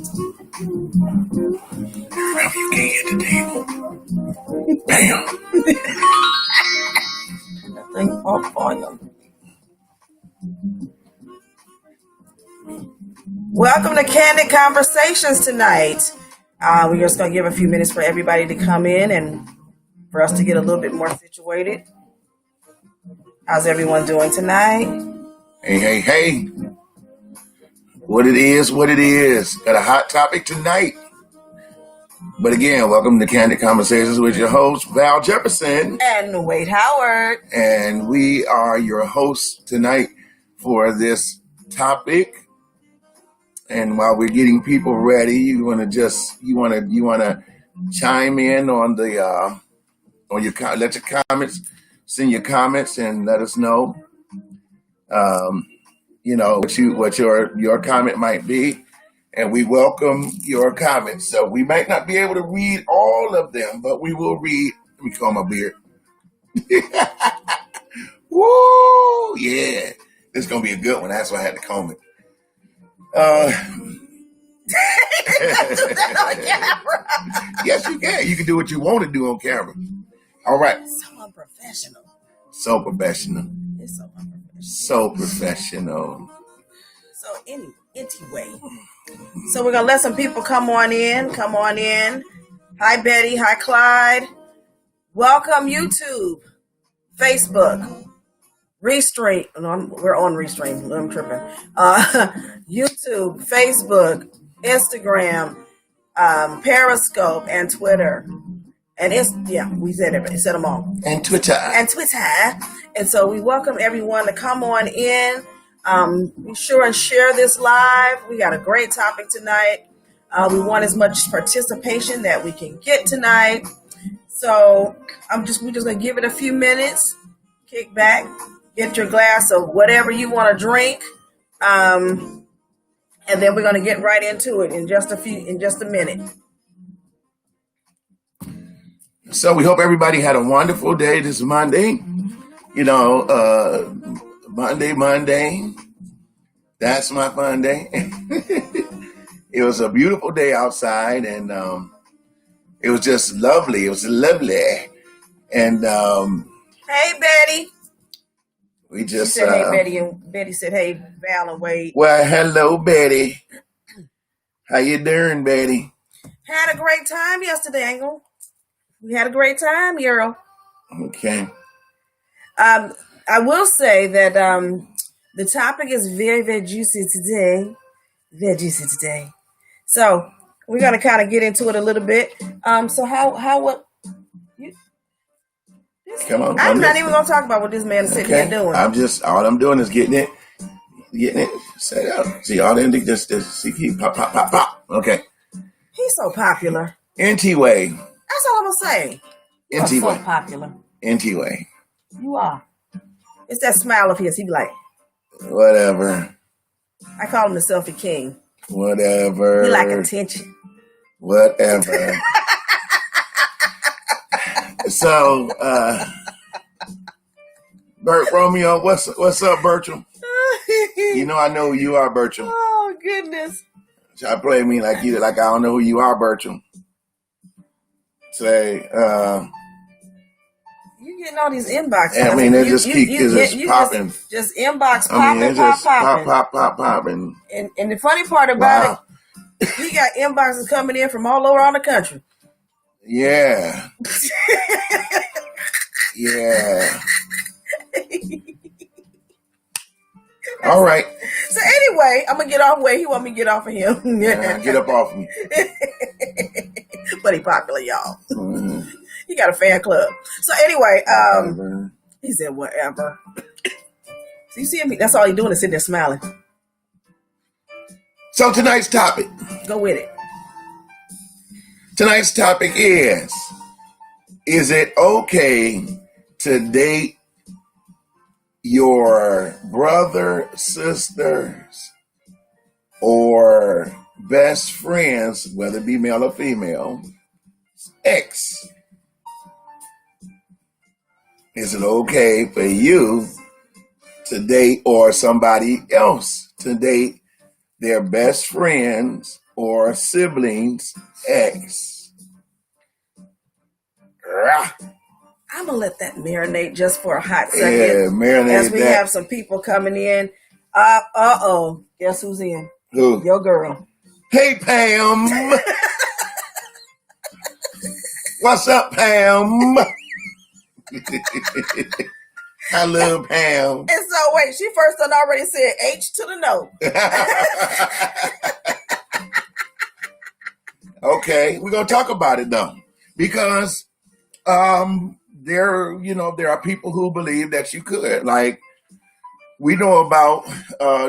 Ralph, you can't hit the table. Bam. That thing off volume. Welcome to Candid Conversations tonight. We're just going to give a few minutes for everybody to come in and for us to get a little bit more situated. How's everyone doing tonight? Hey. What it is. Got a hot topic tonight. But again, welcome to Candid Conversations with your host, Val Jefferson. And Wade Howard. And we are your hosts tonight for this topic. And while we're getting people ready, you want to chime in on the let your comments, send your comments and let us know what your comment might be, and we welcome your comments. So we might not be able to read all of them, but we will read. Let me comb my beard. Woo! Yeah, this is gonna be a good one. That's why I had to comb it. Yes, you can. You can do what you want to do on camera. All right. So unprofessional. So professional. It's so unprofessional. So professional. So anyway. So we're gonna let some people come on in. Hi Betty. Hi Clyde. Welcome YouTube, Facebook, Restream. No, we're on Restream. I'm tripping. YouTube, Facebook, Instagram, Periscope, and Twitter. And we said it. Said them all. And Twitter. And so we welcome everyone to come on in. Be sure and share this live. We got a great topic tonight. We want as much participation that we can get tonight. So we're just gonna give it a few minutes. Kick back, get your glass of whatever you want to drink, and then we're gonna get right into it in just a minute. So we hope everybody had a wonderful day this Monday. Monday. That's my fun day. It was a beautiful day outside, and it was just lovely. It was lovely. And hey, Betty. We just she said, hey, Betty, and Betty said, hey, Val and Wade. Well, hello, Betty. How you doing, Betty? Had a great time yesterday, Angle. We had a great time, Euro. Okay. I will say that the topic is very, very juicy today. Very juicy today. So we're gonna kind of get into it a little bit. So what? Come on. I'm not even gonna talk about what this man is sitting here doing. All I'm doing is getting it set up. See, all them just see pop. Okay. He's so popular. Anyway. That's all I'm gonna say. You're so popular. Anyway. You are. It's that smile of his. He be like, whatever. I call him the selfie king. Whatever. He like attention. Whatever. So, Bert Romeo, what's up, Bertram? I know who you are, Bertram. Oh goodness. Try to play me like I don't know who you are, Bertram. Say, you getting all these inboxes. I mean, they just keep popping. Just inbox popping, popping. And the funny part about it, he got inboxes coming in from all around the country. Yeah. Yeah. All right. So anyway, I'm gonna get off Wade. He want me to get off of him. Get up off me. But he popular, y'all. Mm-hmm. He got a fan club. So anyway, he said whatever. So you see him? That's all he's doing is sitting there smiling. So tonight's topic. Go with it. Tonight's topic is it okay to date your brother, sisters, or best friends, whether it be male or female, ex? Is it okay for you to date or somebody else to date their best friends or siblings ex. Rah. I'm gonna let that marinate just for a hot second. Yeah, marinate as we that. have some people coming in. Guess who's in? Who? Your girl. Hey, Pam. What's up, Pam? I love Pam. And so, wait, she first done already said H to the no. Okay, we're gonna talk about it though, because there are people who believe that you could. Like, we know about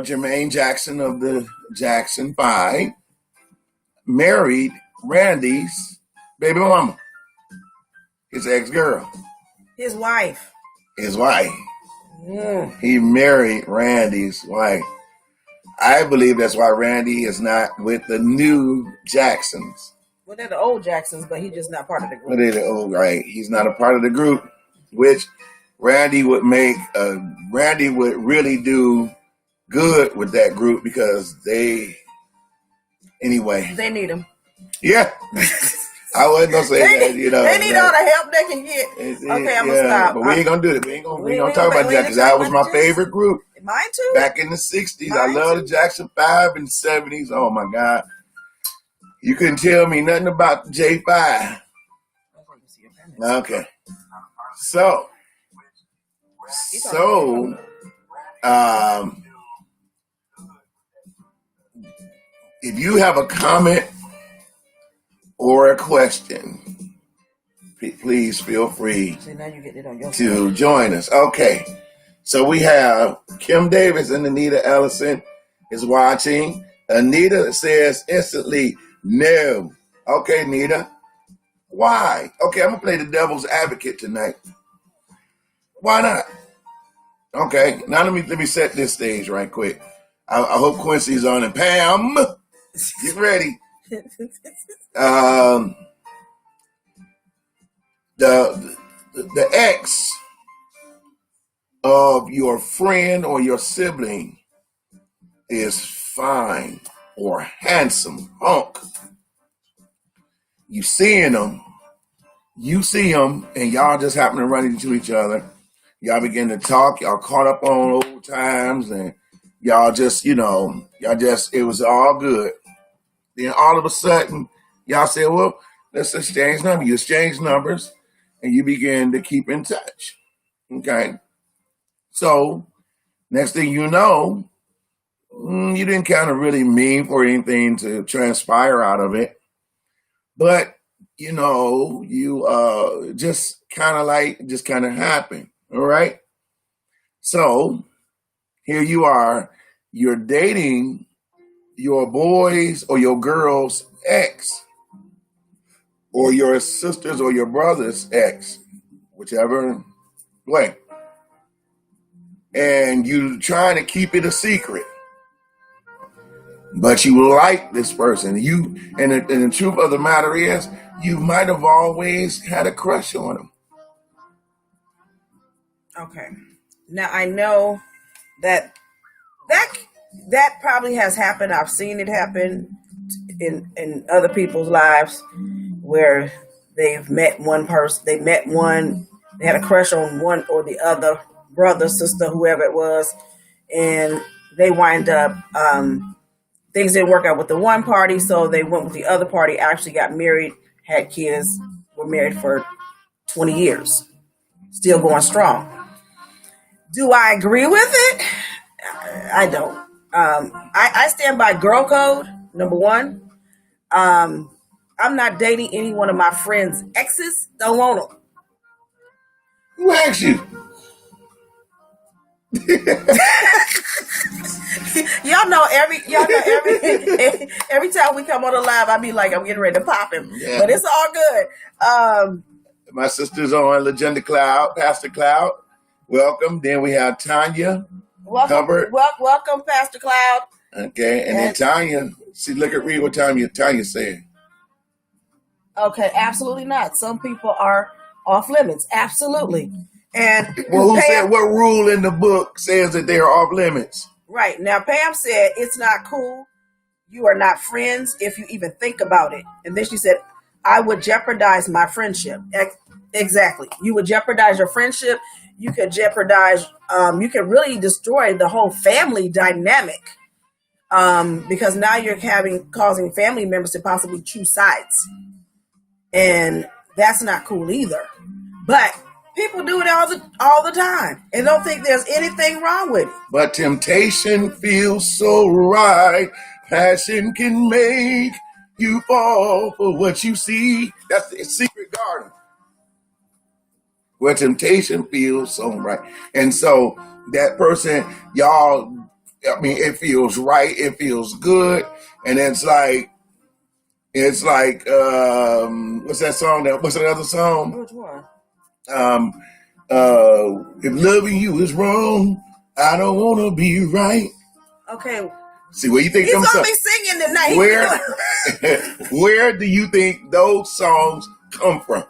Jermaine Jackson of the Jackson 5 married Randy's baby mama, his ex-girl, His wife. his wife. Mm. He married Randy's wife. I believe that's why Randy is not with the new Jacksons. Well, they're the old Jacksons, but he's just not part of the group. But they're the old, right? He's not a part of the group, which Randy would really do good with that group, because anyway. They need him. Yeah. I wasn't gonna say that, They need all the help they can get. Okay, I'm gonna stop. But we ain't gonna do it. We ain't gonna talk about that, because that was my favorite group. Mine too. Back in the 60s. I love the Jackson 5 and 70s. Oh my God. You couldn't tell me nothing about the J5. Okay. So if you have a comment or a question, please feel free to join us. Okay. So we have Kim Davis and Anita Ellison is watching. Anita says instantly, no. Okay, Anita. Why? Okay, I'm going to play the devil's advocate tonight. Why not? Okay, now let me set this stage right quick. I hope Quincy's on, and Pam, get ready. The ex of your friend or your sibling is fine or handsome hunk. You see them, and y'all just happen to run into each other. Y'all begin to talk. Y'all caught up on old times, and y'all just, it was all good. Then all of a sudden, y'all say, well, let's exchange numbers. You exchange numbers, and you begin to keep in touch. Okay? So, next thing you know, you didn't kind of really mean for anything to transpire out of it. But, you just kind of happened. All right? So, here you are. You're dating your boy's or your girl's ex, or your sister's or your brother's ex, whichever way. And you trying to keep it a secret. But you like this person. And the truth of the matter is, you might have always had a crush on him. Okay. Now I know that probably has happened. I've seen it happen in other people's lives where they've met one person, they had a crush on one or the other, brother, sister, whoever it was, and they wind up things didn't work out with the one party, so they went with the other party, actually got married, had kids, were married for 20 years, still going strong. Do I agree with it? I don't. I stand by girl code, number one. I'm not dating any one of my friends' exes. Don't want them. Who asked you? Y'all know every time we come on the live, I be like, I'm getting ready to pop him. Yeah. But it's all good. My sister's on Legenda Cloud, Pastor Cloud. Welcome. Then we have Tanya. Welcome, Pastor Cloud. Okay, and then Tanya, read what Tanya said. Okay, absolutely not. Some people are off limits, absolutely. And well, who said what rule in the book says that they are off limits? Right. Now, Pam said it's not cool. you are not friends if you even think about it. And then she said, I would jeopardize my friendship. Exactly. You would jeopardize your friendship. You could jeopardize, you could really destroy the whole family dynamic. Because now you're causing family members to possibly choose sides. And that's not cool either. But people do it all the time and don't think there's anything wrong with it. But temptation feels so right. Passion can make you fall for what you see. That's the secret garden. Where temptation feels so right. And so that person, y'all, I mean, it feels right. It feels good. And it's like, what's that song? What's that other song? Which one? If loving you is wrong, I don't want to be right. Okay. See, where you think He's them gonna songs? be singing tonight. Where do you think those songs come from?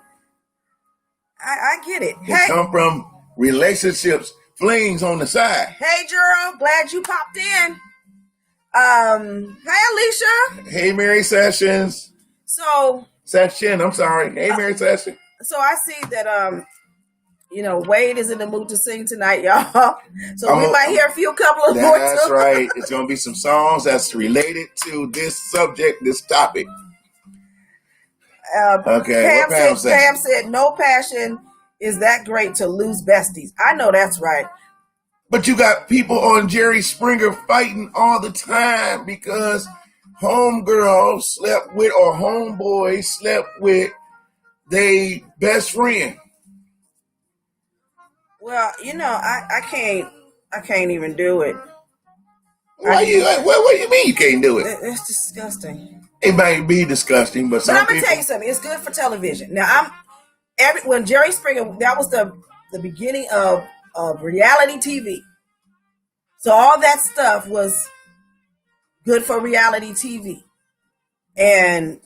I get it. They come from relationships, flings on the side. Hey, Gerald, glad you popped in. Hey, Alicia. Hey, Mary Sessions. Session, I'm sorry. Hey, Mary Session. So I see that Wade is in the mood to sing tonight, y'all. So we might hear a couple of more. That's right. It's going to be some songs that's related to this subject, this topic. Okay. Pam said, no passion is that great to lose besties. I know that's right. But you got people on Jerry Springer fighting all the time because homegirl slept with or homeboy slept with their best friend. Well, I can't even do it. What do you mean you can't do it? It's disgusting. It might be disgusting, but I'm gonna tell you something. It's good for television. Now, when Jerry Springer, that was the beginning of reality TV. So all that stuff was good for reality TV, and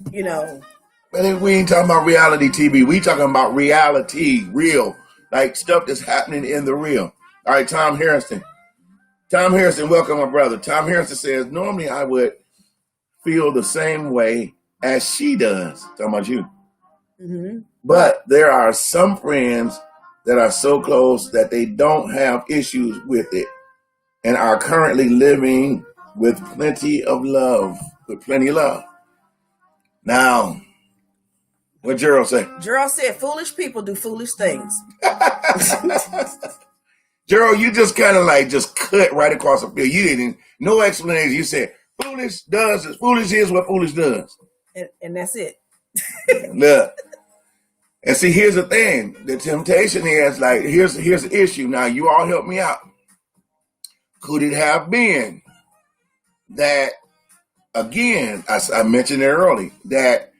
But we ain't talking about reality TV. We talking about reality, real, like stuff that's happening in the real. All right, Tom Harrison. Tom Harrison, welcome, my brother. Tom Harrison says, normally I would feel the same way as she does. Talking about you. Mm-hmm. But there are some friends that are so close that they don't have issues with it and are currently living with plenty of love. Now, what Gerald say? Gerald said, foolish people do foolish things. Gerald, you just kind of just cut right across the field. You didn't, no explanation. You said, foolish is what foolish does. And that's it. Look. And see, here's the thing. The temptation is here's the issue. Now, you all help me out. Could it have been that, again, I mentioned it early, that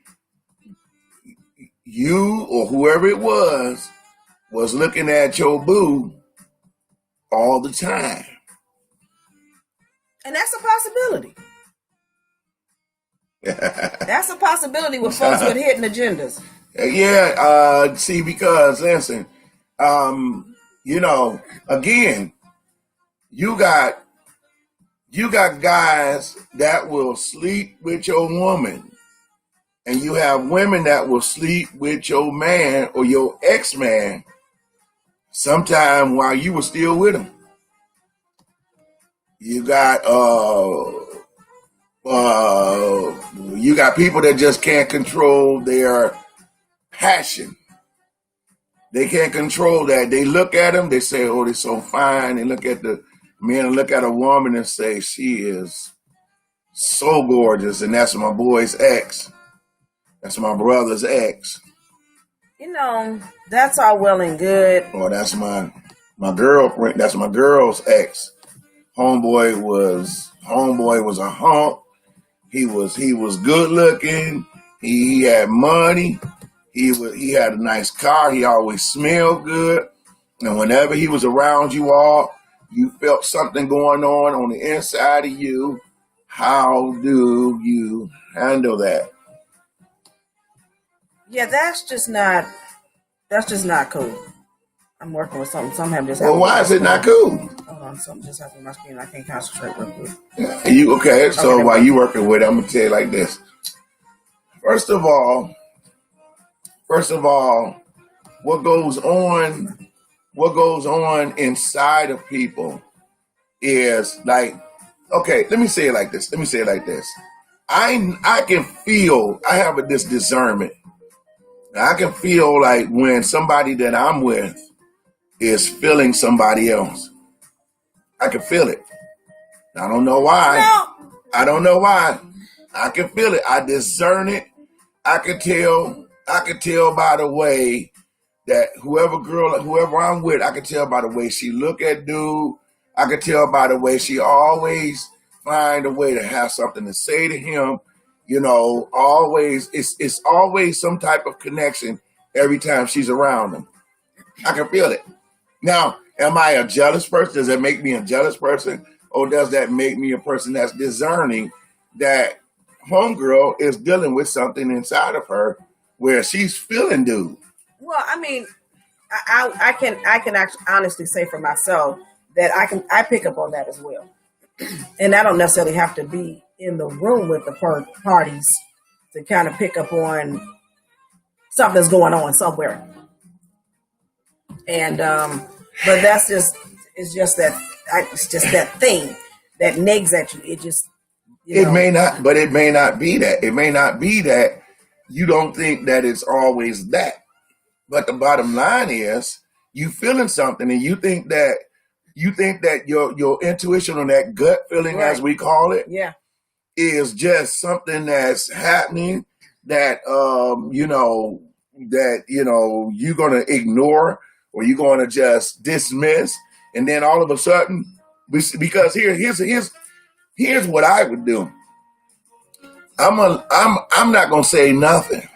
you or whoever it was looking at your boo all the time? And that's a possibility. That's a possibility with folks with hidden agendas. Yeah, see, because listen, again, you got guys that will sleep with your woman, and you have women that will sleep with your man or your ex-man sometime while you were still with him. You got people that just can't control their passion. They can't control that. They look at them, they say, oh, they're so fine. They look at the men and look at a woman and say, she is so gorgeous. And that's my boy's ex. That's my brother's ex. That's all well and good. Or that's my girlfriend. That's my girl's ex. Homeboy was a hump. He was good looking. He had money. He had a nice car. He always smelled good. And whenever he was around you all, you felt something going on the inside of you. How do you handle that? Yeah, that's just not cool. I'm working with something. Somehow just. Well, why is it not cool? Hold on, something just happened on my screen. I can't concentrate real quick. You okay? So Okay, while you working with it, I'm gonna tell you like this. First of all, what goes on inside of people is like, okay, let me say it like this. I can feel, I have this discernment. I can feel like when somebody that I'm with is feeling somebody else. I can feel it. I don't know why. No. I don't know why. I can feel it. I discern it. I can tell by the way that whoever I'm with, I can tell by the way she look at dude. I can tell by the way she always find a way to have something to say to him. You know, always it's always some type of connection every time she's around him. I can feel it. Now, am I a jealous person? Does that make me a jealous person? Or does that make me a person that's discerning that homegirl is dealing with something inside of her where she's feeling dude? Well, I mean, I can actually honestly say for myself that I pick up on that as well, and I don't necessarily have to be in the room with the parties to kind of pick up on something that's going on somewhere. And but that's just it's just that thing that nags at you. It just it may not, but it may not be that. It may not be that you don't think that it's always that. But the bottom line is you feeling something and you think that your intuition or that gut feeling, right, as we call it, yeah, is just something that's happening that you're gonna ignore or you're gonna just dismiss, and then all of a sudden, because here's what I would do. I'm not gonna say nothing.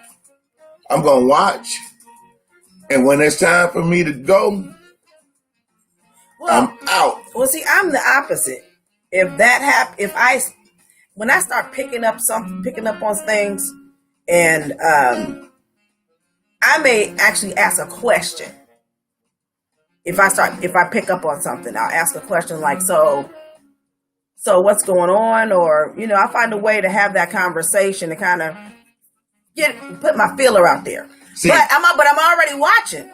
I'm gonna watch, and when it's time for me to go, I'm out. Well, see, I'm the opposite. If that happens, when I start picking up on things, and I may actually ask a question. If I pick up on something, I'll ask a question like, so what's going on? Or, I find a way to have that conversation to kind of put my feeler out there. See, but I'm already watching.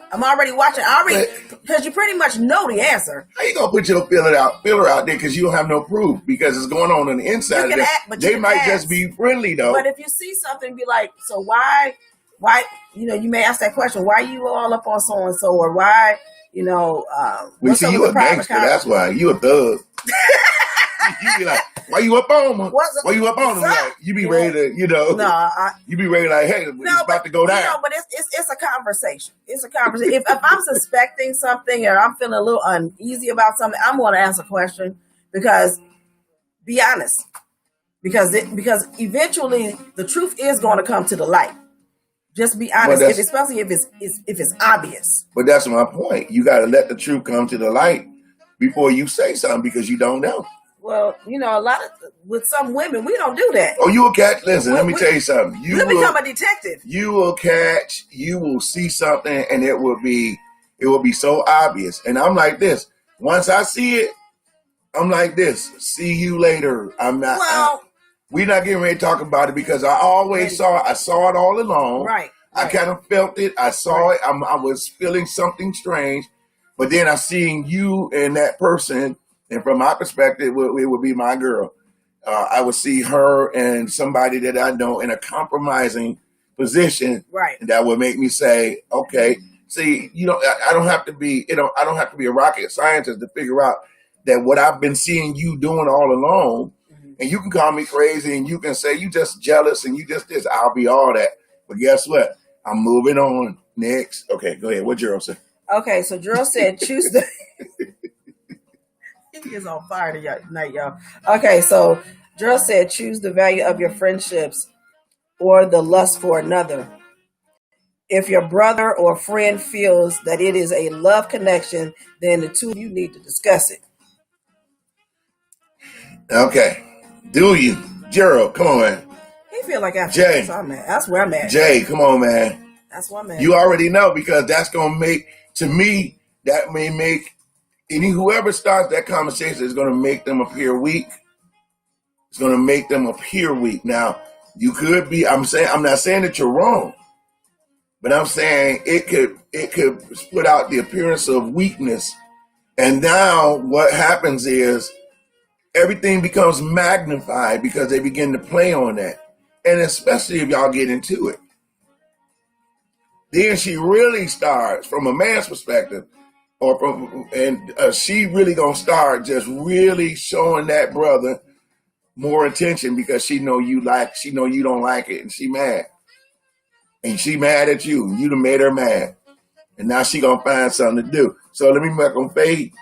Because you pretty much know the answer. How you gonna put your feeler out there because you don't have no proof because it's going on the inside of them. They might just be friendly though. But if you see something, be like, so why? You may ask that question. Why you all up on so and so, or why? We see you a gangster. That's why you a thug. You be like, why you up on them? Why you up on them? Like, you be ready to, you be ready like, hey, it's about to go down. But it's a conversation. It's a conversation. If I'm suspecting something or I'm feeling a little uneasy about something, I'm going to ask a question because, be honest, because eventually the truth is going to come to the light. Just be honest, especially if it's obvious. But that's my point. You got to let the truth come to the light before you say something because you don't know. Well, with some women, we don't do that. Oh, you will catch. Listen, let me tell you something. You become a detective. You will catch. You will see something, and it will be so obvious. And I'm like this. Once I see it, I'm like this. See you later. I'm not. Well, we're not getting ready to talk about it because I always saw it. I saw it all along. Right. I kind of felt it. I saw it. I was feeling something strange, but then I seen you and that person. And from my perspective, it would be my girl. I would see her and somebody that I know in a compromising position, right? And that would make me say, "Okay, see, I don't have to be, I don't have to be a rocket scientist to figure out that what I've been seeing you doing all along." Mm-hmm. And you can call me crazy, and you can say you just jealous, and you just this. I'll be all that. But guess what? I'm moving on. Next, okay, go ahead. What Gerald said? Okay, so Gerald said, choose the. He is on fire tonight, y'all. Okay, so Gerald said, choose the value of your friendships or the lust for another. If your brother or friend feels that it is a love connection, then the two of you need to discuss it. Okay. Do you? Gerald, come on, man. He feel like after Jay. This, I'm mad. That's where I'm at. Jay, come on, man. That's where I'm at. You already know because that's going to make, to me, that may make whoever starts that conversation is going to make them appear weak. It's going to make them appear weak. Now, you could be. I'm not saying that you're wrong, but I'm saying it could put out the appearance of weakness. And now what happens is everything becomes magnified because they begin to play on that. And especially if y'all get into it. Then she really starts from a man's perspective, she really gonna start just really showing that brother more attention because she know you don't like it, and she mad. And she mad at you. You done made her mad. And now she gonna find something to do. So let me welcome Faye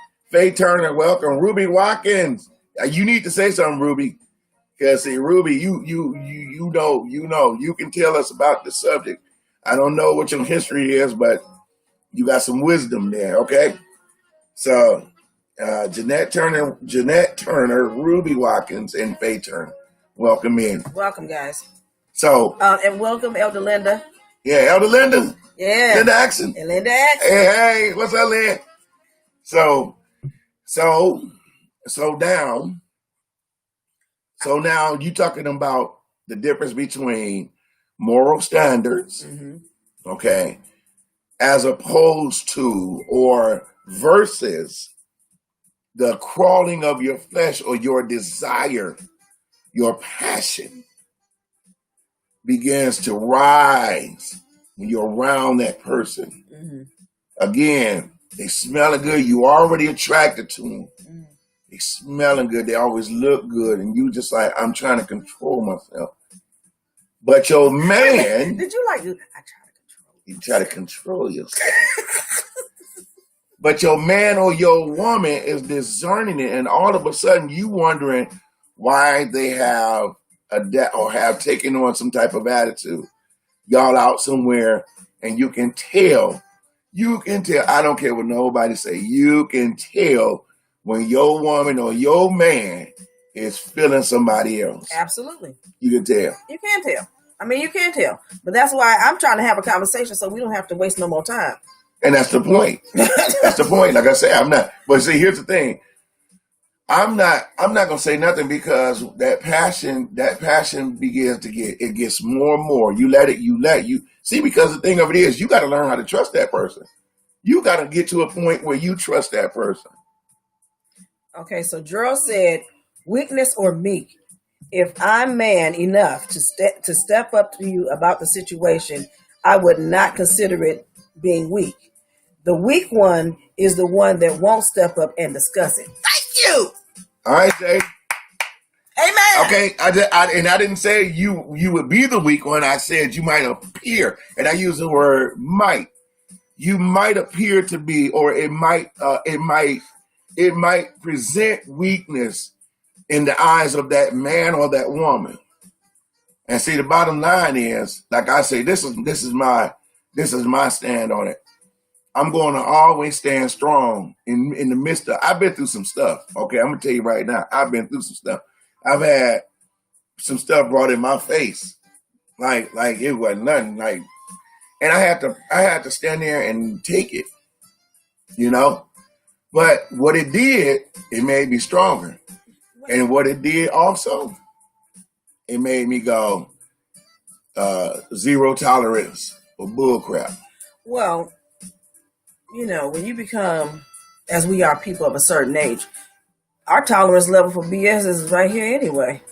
Turner. Welcome Ruby Watkins. You need to say something, Ruby. Because see, Ruby, you know, you can tell us about the subject. I don't know what your history is, but you got some wisdom there, okay? So Jeanette Turner, Ruby Watkins, and Faye Turner. Welcome in. Welcome, guys. So and welcome, Elder Linda. Yeah, Elder Linda. Yeah. Linda Axon. And Linda Axon. Hey, what's up, Lynn? So now you talking about the difference between moral standards, okay, as opposed to or versus the crawling of your flesh or your desire, your passion begins to rise when you're around that person. Again, they smelling good. You already attracted to them. They smelling good. They always look good. And you just like, I'm trying to control myself. But your man... Did you like, I try to control you try to control yourself. But your man or your woman is discerning it. And all of a sudden, you wondering why they have taken on some type of attitude. Y'all out somewhere and you can tell, I don't care what nobody say, you can tell when your woman or your man is feeling somebody else. Absolutely. You can tell. You can tell. I mean, you can tell. But that's why I'm trying to have a conversation so we don't have to waste no more time. And that's the point. That's the point. Like I said, I'm not. But see, here's the thing. I'm not gonna say nothing because that passion begins to gets more and more. You let it see, because the thing of it is you gotta learn how to trust that person. You gotta get to a point where you trust that person. Okay, so Gerald said, weakness or meek. If I'm man enough to step up to you about the situation, I would not consider it being weak. The weak one is the one that won't step up and discuss it. Thank you. All right, Jay. Amen. Okay, I didn't say you would be the weak one. I said you might appear, and I use the word might. You might appear to be, or it might present weakness in the eyes of that man or that woman. And see, the bottom line is, like I say, this is my stand on it. I'm going to always stand strong in the midst of, I've been through some stuff. Okay, I'm going to tell you right now, I've been through some stuff. I've had some stuff brought in my face. Like it wasn't nothing. Like, and I had to stand there and take it, you know? But what it did, it made me stronger. And what it did also, it made me go zero tolerance for bull crap. Well, you know, when you become, as we are people of a certain age, our tolerance level for BS is right here anyway.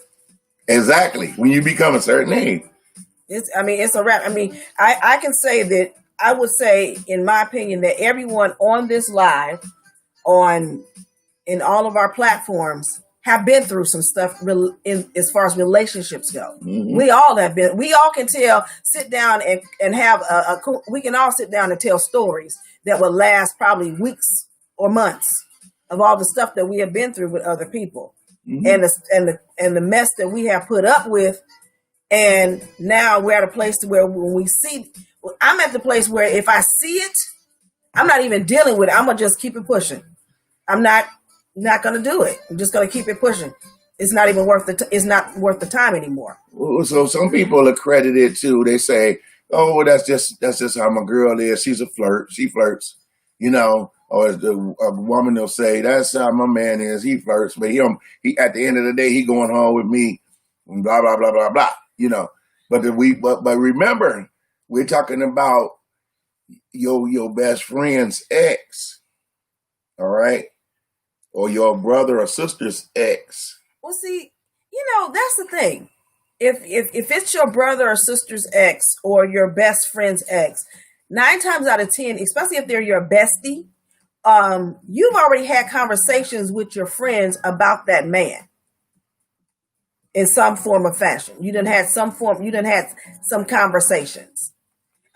Exactly. When you become a certain age. It's a wrap. I mean, I can say that, I would say, in my opinion, that everyone on this live, in all of our platforms, have been through some stuff as far as relationships go. Mm-hmm. We all can sit down and have we can all sit down and tell stories that will last probably weeks or months of all the stuff that we have been through with other people. Mm-hmm. and the mess that we have put up with. And now we're at a place to where when we see, I'm at the place where if I see it, I'm not even dealing with it. I'm going to just keep it pushing. I'm not going to do it. I'm just going to keep it pushing. It's not even worth it's not worth the time anymore. So some people accredit it too. They say, "Oh, that's just how my girl is. She's a flirt. She flirts, you know." or as a woman will say, that's how my man is. He first, but he at the end of the day, he going home with me, and blah blah blah blah blah. But remember, we're talking about your best friend's ex, all right, or your brother or sister's ex. Well, see, that's the thing. If it's your brother or sister's ex or your best friend's ex, 9 times out of 10, especially if they're your bestie, you've already had conversations with your friends about that man in some form or fashion. You done had some conversations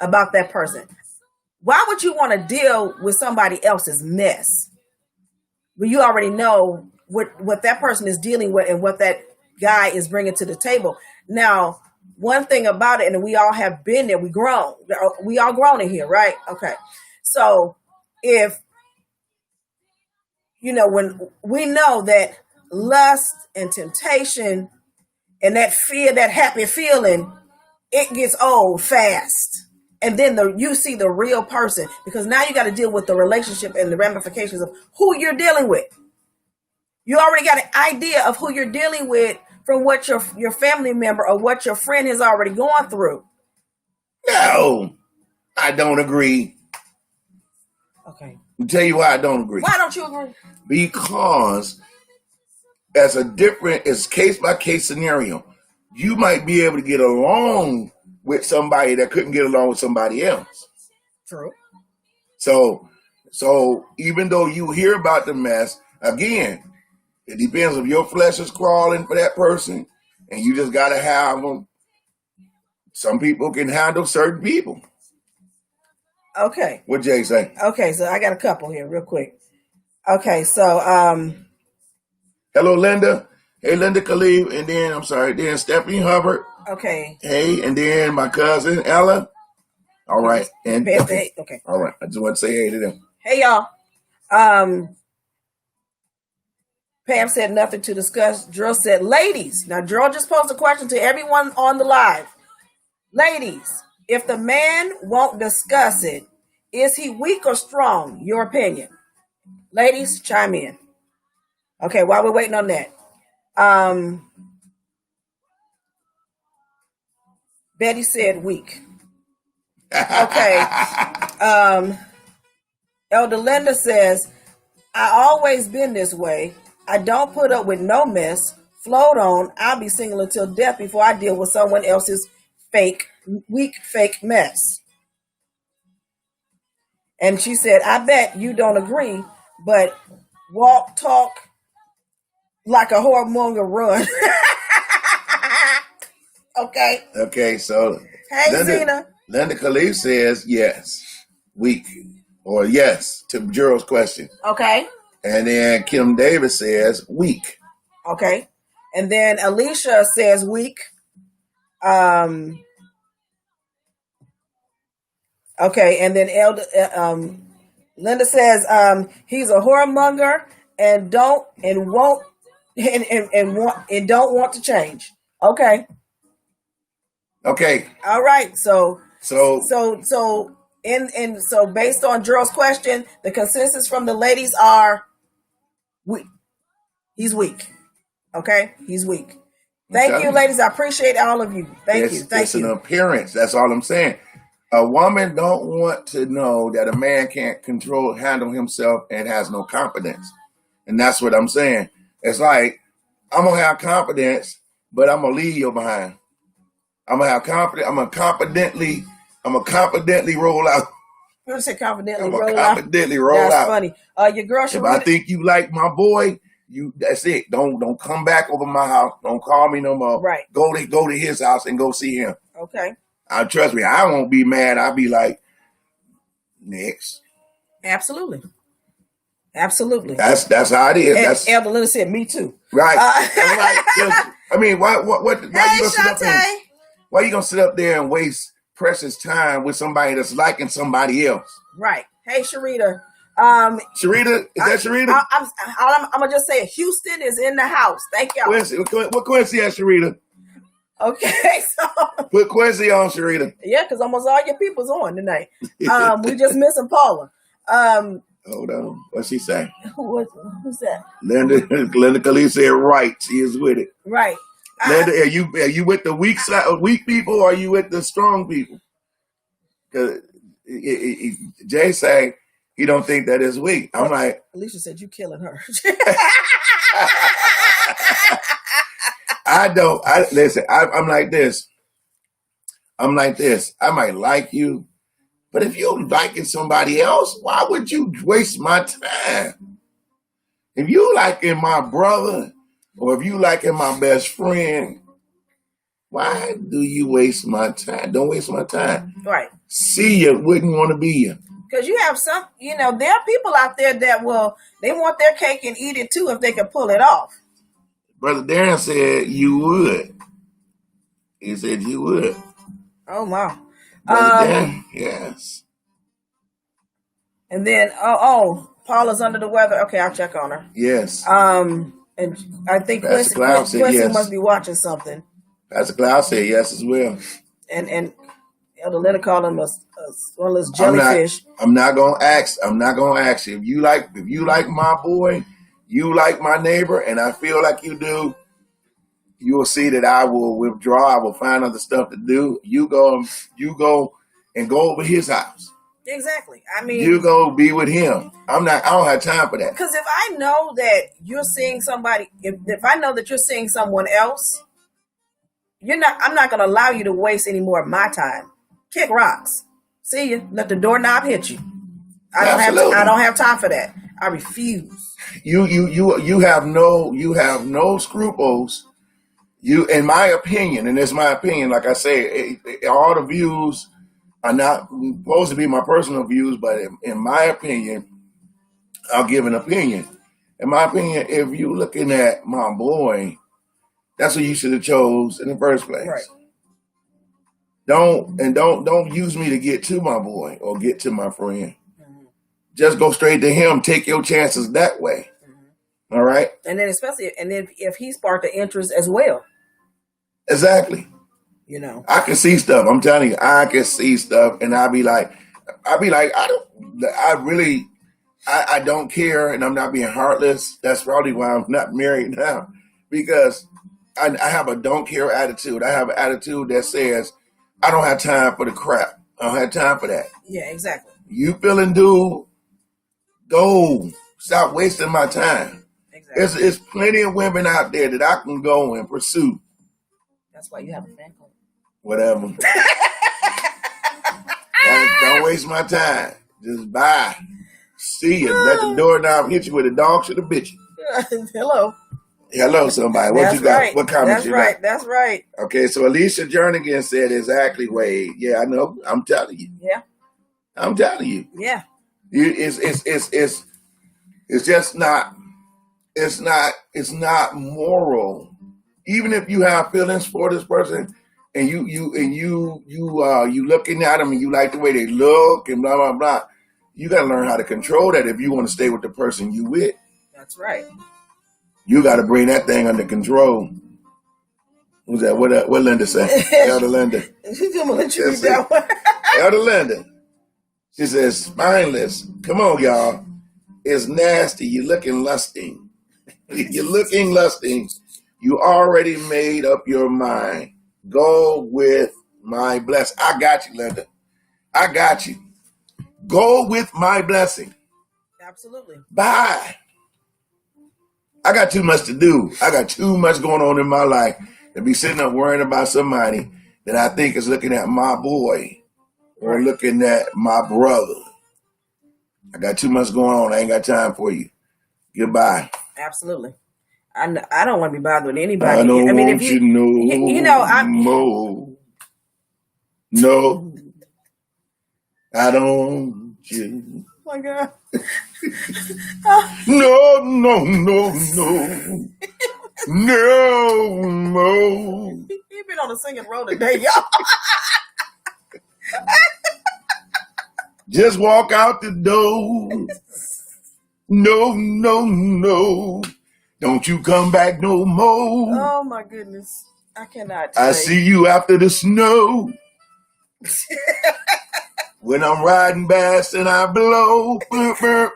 about that person. Why would you want to deal with somebody else's mess when you already know what that person is dealing with and what that guy is bringing to the table? Now, one thing about it, and we all have been there, we all grown in here, right? Okay. So if, when we know that lust and temptation and that fear, that happy feeling, it gets old fast. And then you see the real person, because now you got to deal with the relationship and the ramifications of who you're dealing with. You already got an idea of who you're dealing with from what your family member or what your friend has already gone through. No, I don't agree. Okay. I'll tell you why I don't agree. Why don't you agree? Because it's case by case scenario. You might be able to get along with somebody that couldn't get along with somebody else. True. So even though you hear about the mess, again, it depends if your flesh is crawling for that person, and you just got to have them. Some people can handle certain people. Okay. What Jay say? Okay, so I got a couple here real quick. Okay, so hello, Linda. Hey, Linda Khalif, and then Stephanie Hubbard. Okay. Hey, and then my cousin Ella. All right. And okay. All right. I just want to say hey to them. Hey, y'all. Pam said nothing to discuss. Drill said, ladies. Now, Drill just posed a question to everyone on the live. Ladies, if the man won't discuss it, is he weak or strong? Your opinion. Ladies, chime in. Okay, while we're waiting on that. Betty said weak. Okay. Elder Linda says, I always been this way. I don't put up with no mess. Float on. I'll be single until death before I deal with someone else's weak mess. And she said, I bet you don't agree, but talk like a whoremonger run. Okay. Okay, so hey, Zena. Linda Khalif says yes, weak, or yes to Gerald's question. Okay. And then Kim Davis says weak. Okay. And then Alicia says weak. Okay. And then Linda says he's a whoremonger and don't want to change. Okay. Okay. All right. So So based on Gerald's question, the consensus from the ladies are weak. He's weak. Okay? He's weak. Thank you, ladies. I appreciate all of you. Thank you. It's an appearance. That's all I'm saying. A woman don't want to know that a man can't handle himself and has no confidence. And that's what I'm saying. It's like, I'm going to have confidence, but I'm going to leave you behind. I'm going to have confidence. I'm going to confidently roll out. You say confidently roll out. That's funny. Your girl If I think you like my boy, that's it. Don't come back over my house. Don't call me no more. Right. Go to his house and go see him. Okay. Trust me, I won't be mad. I'll be like, next. Absolutely. That's how it is. And Elder Linda said, me too. Right. I mean, why hey, Shantae. Why you gonna sit up there and waste precious time with somebody that's liking somebody else? Right. Hey, Sharita. Sharita? Is that Sharita? I'm gonna just say Houston is in the house. Thank y'all. What Quincy at, Sharita? Okay, so put Quincy on, Sharita. Yeah, because almost all your people's on tonight. We just missing Paula. Hold on. What's she say? Who's that? Linda Khalid said right. She is with it. Right. Linda, are you with the weak people or are you with the strong people? Because Jay say he don't think that is weak. I'm like, Alicia said you killing her. I don't. Listen. I'm like this. I might like you, but if you're liking somebody else, why would you waste my time? If you liking my brother, or if you liking my best friend, why do you waste my time? Don't waste my time. Right. See you, wouldn't want to be you. Because you have some, there are people out there that they want their cake and eat it too if they can pull it off. Brother Darren said you would. He said you would. Oh, wow. Darren, yes. And then, Paula's under the weather. Okay, I'll check on her. Yes. And I think Quincy yes. must be watching something. Pastor Cloud said yes as well. And Elder Linda called him one of those jellyfish. I'm not gonna ask you. If you like my boy, you like my neighbor, and I feel like you do, you will see that I will withdraw. I will find other stuff to do. You go and go over his house. Exactly. I mean, you go be with him. I don't have time for that. Because if I know that you're seeing somebody, if I know that you're seeing someone else, I'm not going to allow you to waste any more of my time. Kick rocks. See you. Let the doorknob hit you. I don't have time for that. I refuse. You have no scruples. In my opinion, and it's my opinion, like I say, all the views are not supposed to be my personal views, but in my opinion, I'll give an opinion. In my opinion, if you're looking at my boy, that's what you should have chose in the first place. Right. Don't use me to get to my boy or get to my friend. Mm-hmm. Just go straight to him. Take your chances that way. Mm-hmm. All right. And then if he sparked the interest as well. Exactly. I can see stuff. I'm telling you, I can see stuff, and I'll be like, I don't care, and I'm not being heartless. That's probably why I'm not married now, because I have a don't care attitude. I have an attitude that says, I don't have time for the crap. I don't have time for that. Yeah, exactly. You feeling dude, go. Stop wasting my time. Exactly. There's plenty of women out there that I can go and pursue. That's why you have a fan club. Whatever. Don't waste my time. Just bye. See you. Let the doorknob hit you with a dog should have bit you. Hello, somebody. What you got? Right. What comments you got? That's right. Okay, so Alicia Jernigan said exactly, Wade. Yeah, I know. I'm telling you. Yeah. I'm telling you. Yeah. It's just not. It's not moral. Even if you have feelings for this person, and you looking at them and you like the way they look and blah blah blah, you got to learn how to control that if you want to stay with the person you with. That's right. You got to bring that thing under control. Who's that? What Linda say? Elder Linda. She's gonna let you read that one. Elder Linda. She says, spineless. Come on, y'all. It's nasty. You're looking lusting. You're looking lusting. You already made up your mind. Go with my blessing. I got you, Linda. I got you. Go with my blessing. Absolutely. Bye. I got too much to do. I got too much going on in my life to be sitting up worrying about somebody that I think is looking at my boy or looking at my brother. I got too much going on. I ain't got time for you. Goodbye. Absolutely. I don't want to be bothered with anybody. I don't want you more. No. I don't want you. Oh my God. No. No. You've been on a singing road today, y'all. Just walk out the door. No. Don't you come back no more. Oh my goodness. I cannot. I see you after the snow. When I'm riding past and I blow. Burp, burp.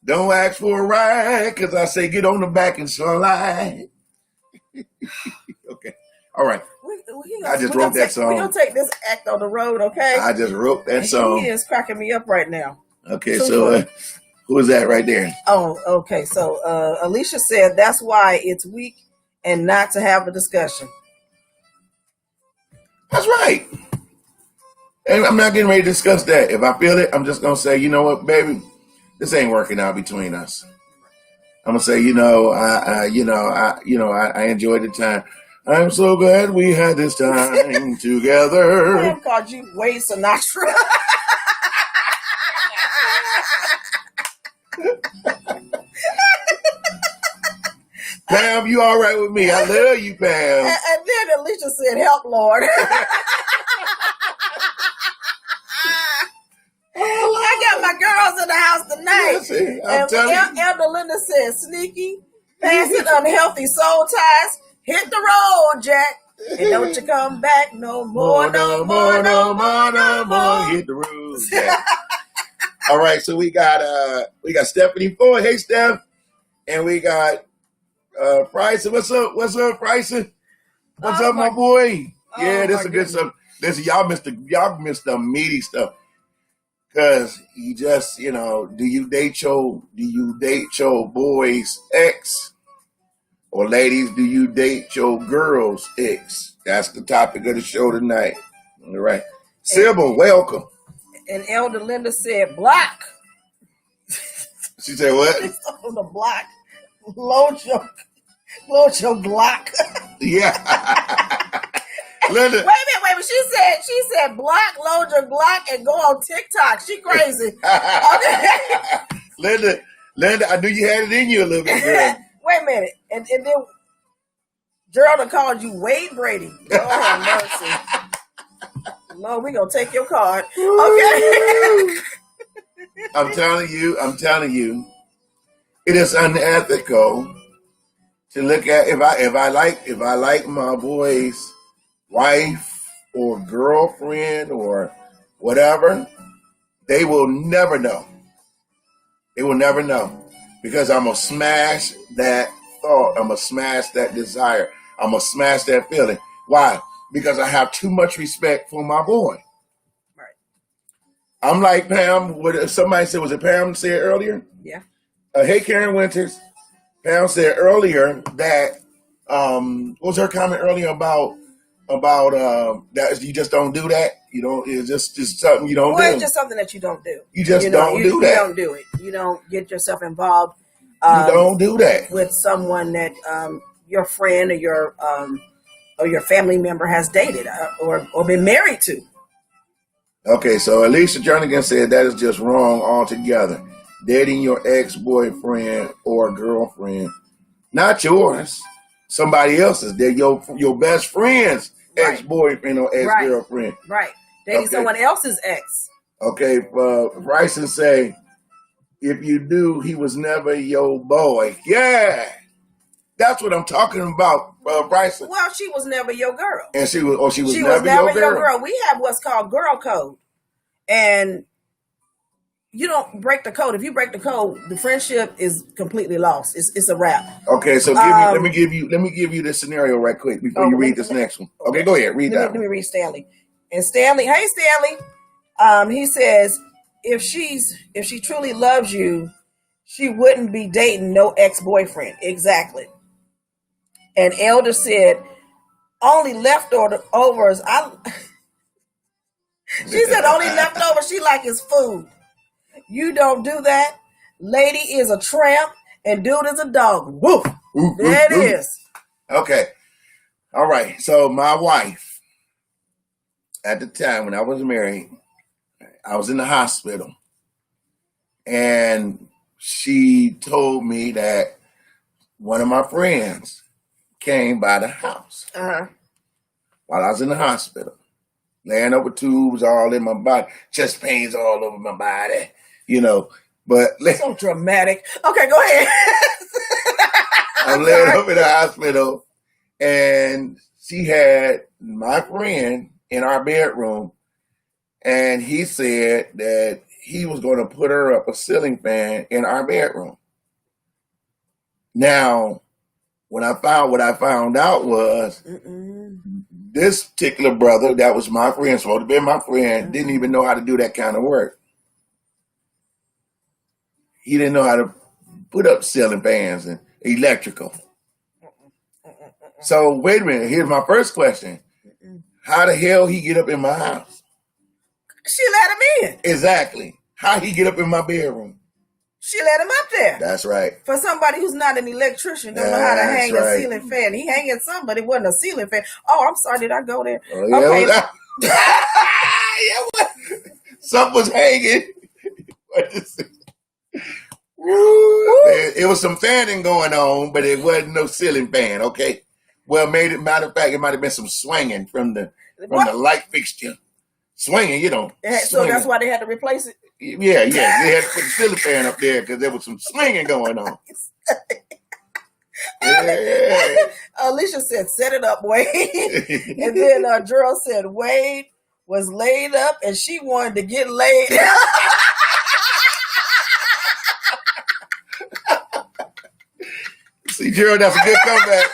Don't ask for a ride, because I say get on the back and slide. Okay. All right. I just wrote that song. We're going to take this act on the road, okay? I just wrote that song. He is cracking me up right now. Okay, so who is that right there? Oh, okay. So Alicia said that's why it's weak and not to have a discussion. That's right. And I'm not getting ready to discuss that. If I feel it, I'm just going to say, you know what, baby? This ain't working out between us. I'm gonna say, I enjoyed the time. I'm so glad we had this time together. I have called you Wade Sinatra. Pam, you all right with me? I love you, Pam. And then Alicia said, "Help, Lord." I got my girls in the house tonight. I'm telling you. Elder Linda said, "Sneaky, passing unhealthy soul ties. Hit the road, Jack. And don't you come back no more, no more. Hit the road, Jack." All right, so we got Stephanie Ford. Hey, Steph. And we got Bryson. What's up, Bryson? What's up, my boy? Yeah, this is a good stuff. Listen, y'all missed the meaty stuff. Cause you just, do you date your boy's ex? Or ladies, do you date your girl's ex? That's the topic of the show tonight. All right. Sybil, welcome. And Elder Linda said, "Block." She said what? She's on the block. Load your Glock. Yeah. Linda. Wait a minute. She said, "Block, load your Glock, and go on TikTok." She crazy. Okay. Linda, I knew you had it in you a little bit, girl. Wait a minute. And then Gerald called you Wade Brady. Lord have mercy. Lord, we gonna take your card. Okay. I'm telling you, it is unethical to look at if I like my boy's wife or girlfriend or whatever, they will never know. They will never know. Because I'm going to smash that thought. I'm going to smash that desire. I'm going to smash that feeling. Why? Because I have too much respect for my boy. Right. I'm like Pam. What somebody said, was it Pam said earlier? Yeah. Hey, Karen Winters. Pam said earlier that, what was her comment earlier about that you just don't do that? You don't, it's just something you don't do. It's just something that you don't do. You just don't do that. You don't do it. You don't get yourself involved. You don't do that with someone that your friend or your family member has dated or been married to. Okay, so Alicia Jernigan said that is just wrong altogether. Dating your ex-boyfriend or girlfriend, not yours, somebody else's. They're your best friend's ex-boyfriend or ex-girlfriend. Right. Dating someone else's ex. Okay, Bryson say, if you do, he was never your boy. Yeah, that's what I'm talking about, Bryson. Well, she was never your girl. And she was never your girl. We have what's called girl code. And you don't break the code. If you break the code, the friendship is completely lost. It's a wrap. Okay, so let me give you this scenario right quick before you read this next one. Okay, go ahead, read that. Let me read Stanley. And Stanley, hey Stanley, he says if she truly loves you, she wouldn't be dating no ex-boyfriend. Exactly. And Elder said only leftovers. She said only leftovers she like is food. You don't do that. Lady is a tramp and dude is a dog. Woof. There it is. Okay. All right. So my wife, at the time when I was married, I was in the hospital. And she told me that one of my friends came by the house while I was in the hospital. Laying up with tubes all in my body, chest pains all over my body, But so dramatic. Okay, go ahead. I'm laying up in the hospital, and she had my friend in our bedroom, and he said that he was going to put her up a ceiling fan in our bedroom. Now, what I found out was this particular brother that was my friend, supposed to be my friend, didn't even know how to do that kind of work. He didn't know how to put up ceiling fans and electrical. So wait a minute. Here's my first question: how the hell he get up in my house? She let him in. Exactly. How he get up in my bedroom? She let him up there. That's right. For somebody who's not an electrician, don't know how to hang a ceiling fan. He hanging something, but it wasn't a ceiling fan. Oh, I'm sorry. Did I go there? Oh, yeah, okay. Something was hanging. It was some fanning going on, but it wasn't no ceiling fan. Okay. Well, matter of fact, it might have been some swinging from the light fixture. Swinging, So that's why they had to replace it. Yeah. They had to put the ceiling fan up there because there was some swinging going on. Yeah. Alicia said, "Set it up, Wade." And then Gerald said, "Wade was laid up and she wanted to get laid." See, Gerald, that's a good comeback.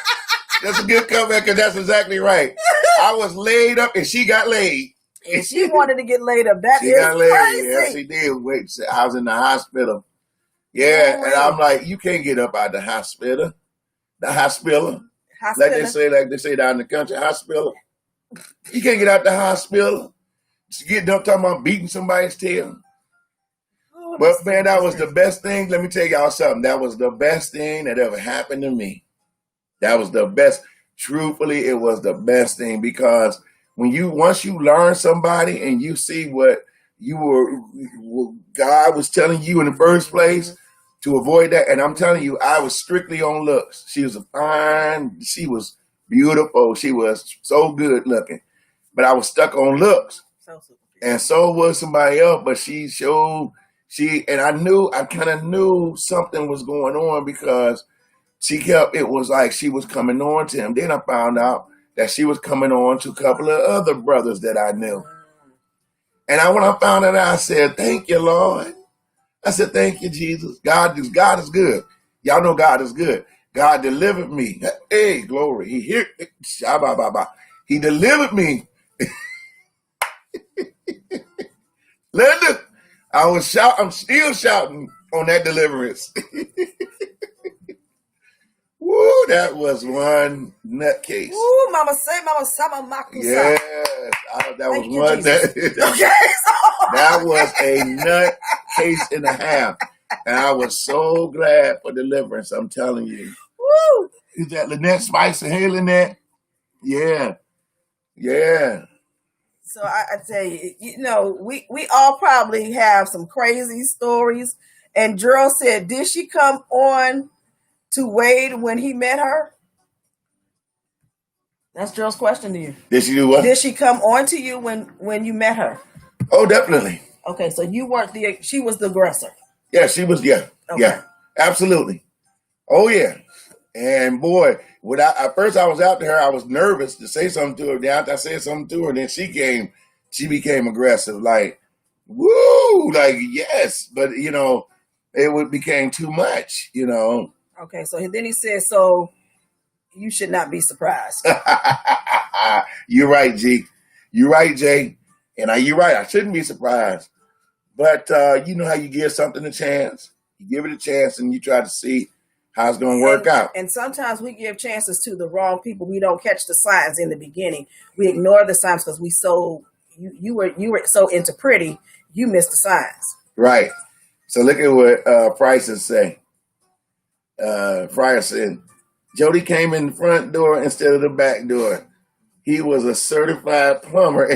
That's a good comeback because that's exactly right. I was laid up and she got laid. And she wanted to get laid up. That is got laid. crazy. Yes, she did. Wait, I was in the hospital. Yeah, and I'm like, you can't get up out the hospital. The hospital. Like they say down in the country, hospital. You can't get out the hospital. Just get done talking about beating somebody's tail. Oh, but man, that was the best thing. Let me tell y'all something. That was the best thing that ever happened to me. That was the best. Truthfully, it was the best thing because once you learn somebody and you see what God was telling you in the first place to avoid that, and I'm telling you, I was strictly on looks. She was she was beautiful, she was so good looking, but I was stuck on looks, and so was somebody else. But I kind of knew something was going on because it was like she was coming on to him. Then I found out that she was coming on to a couple of other brothers that I knew. And when I found it out, I said, "Thank you, Lord." I said, "Thank you, Jesus. God is good. Y'all know God is good. God delivered me. Hey, glory. He delivered me." Linda, I'm still shouting on that deliverance. Woo, that was one nutcase. Woo, Mama say, Mama Sama Makusa. Yes, that was one. That was a nut case and a half. And I was so glad for deliverance, I'm telling you. Woo! Is that Lynette Spicer? Hey, Lynette. Yeah. So I tell you, we all probably have some crazy stories. And Gerald said, did she come on to Wade when he met her? That's Gerald's question to you. Did she do what? Did she come on to you when you met her? Oh, definitely. Okay, so you weren't she was the aggressor. Yeah, she was, yeah. Okay. Yeah, absolutely. Oh, yeah. And boy, at first I was out to her, I was nervous to say something to her. Then after I said something to her, then she became aggressive. Like, woo, like, yes. But, it became too much, Okay, so then he said, so you should not be surprised. You're right, G. You're right, Jay. And you're right, I shouldn't be surprised. But you know how you give something a chance? You give it a chance and you try to see how it's going to work out. And sometimes we give chances to the wrong people. We don't catch the signs in the beginning. We ignore the signs because you were so into pretty, you missed the signs. Right. So look at what Prices say. Fryer said, Jody came in the front door instead of the back door. He was a certified plumber.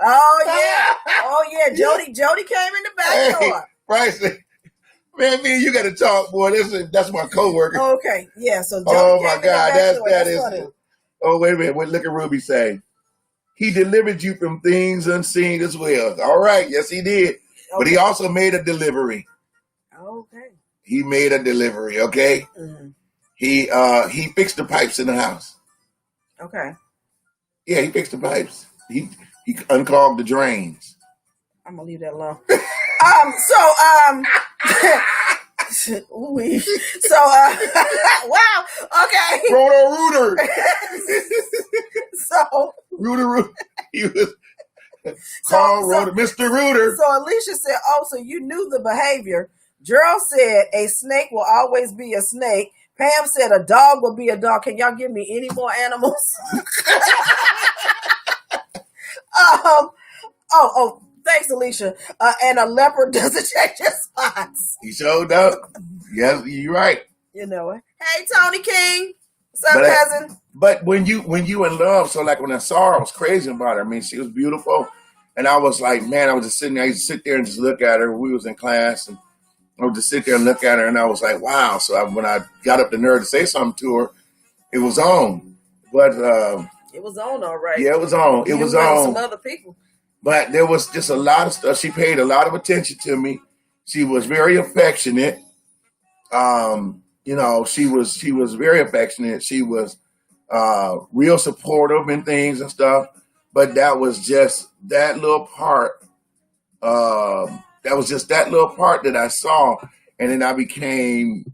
Oh yeah. Jody came in the back door. Price, man, me and you got to talk, boy. That's my coworker. Okay, yeah. So Jody my God, that is. Funny. Oh, wait a minute. Look at Ruby say. He delivered you from things unseen as well. All right, yes, he did. Okay. But he also made a delivery. Okay. He made a delivery. Okay. Mm-hmm. He fixed the pipes in the house. Okay. Yeah, he fixed the pipes. He He unclogged the drains. I'm gonna leave that alone. Wow. Okay. Roto-Rooter. So Rooter. He was called Rooter, Mr. Rooter. So Alicia said, "Oh, so you knew the behavior." Gerald said, "A snake will always be a snake." Pam said, "A dog will be a dog." Can y'all give me any more animals? Thanks, Alicia. And a leopard doesn't change his spots. He showed up. Yeah, you're right. You know it. Hey, Tony King. What's up, cousin? But when you in love, so like when I saw her, I was crazy about her. I mean, she was beautiful. And I was like, man, I was just sitting there. I used to sit there and just look at her. We was in class and I would just sit there and look at her. And I was like, wow. So when I got up the nerve to say something to her, it was on. But it was on, all right. Yeah, it was on. It was on. Some other people. But there was just a lot of stuff. She paid a lot of attention to me. She was very affectionate. You know, she was very affectionate. She was real supportive and things and stuff. But that was just that little part. That was just that little part that I saw. And then I became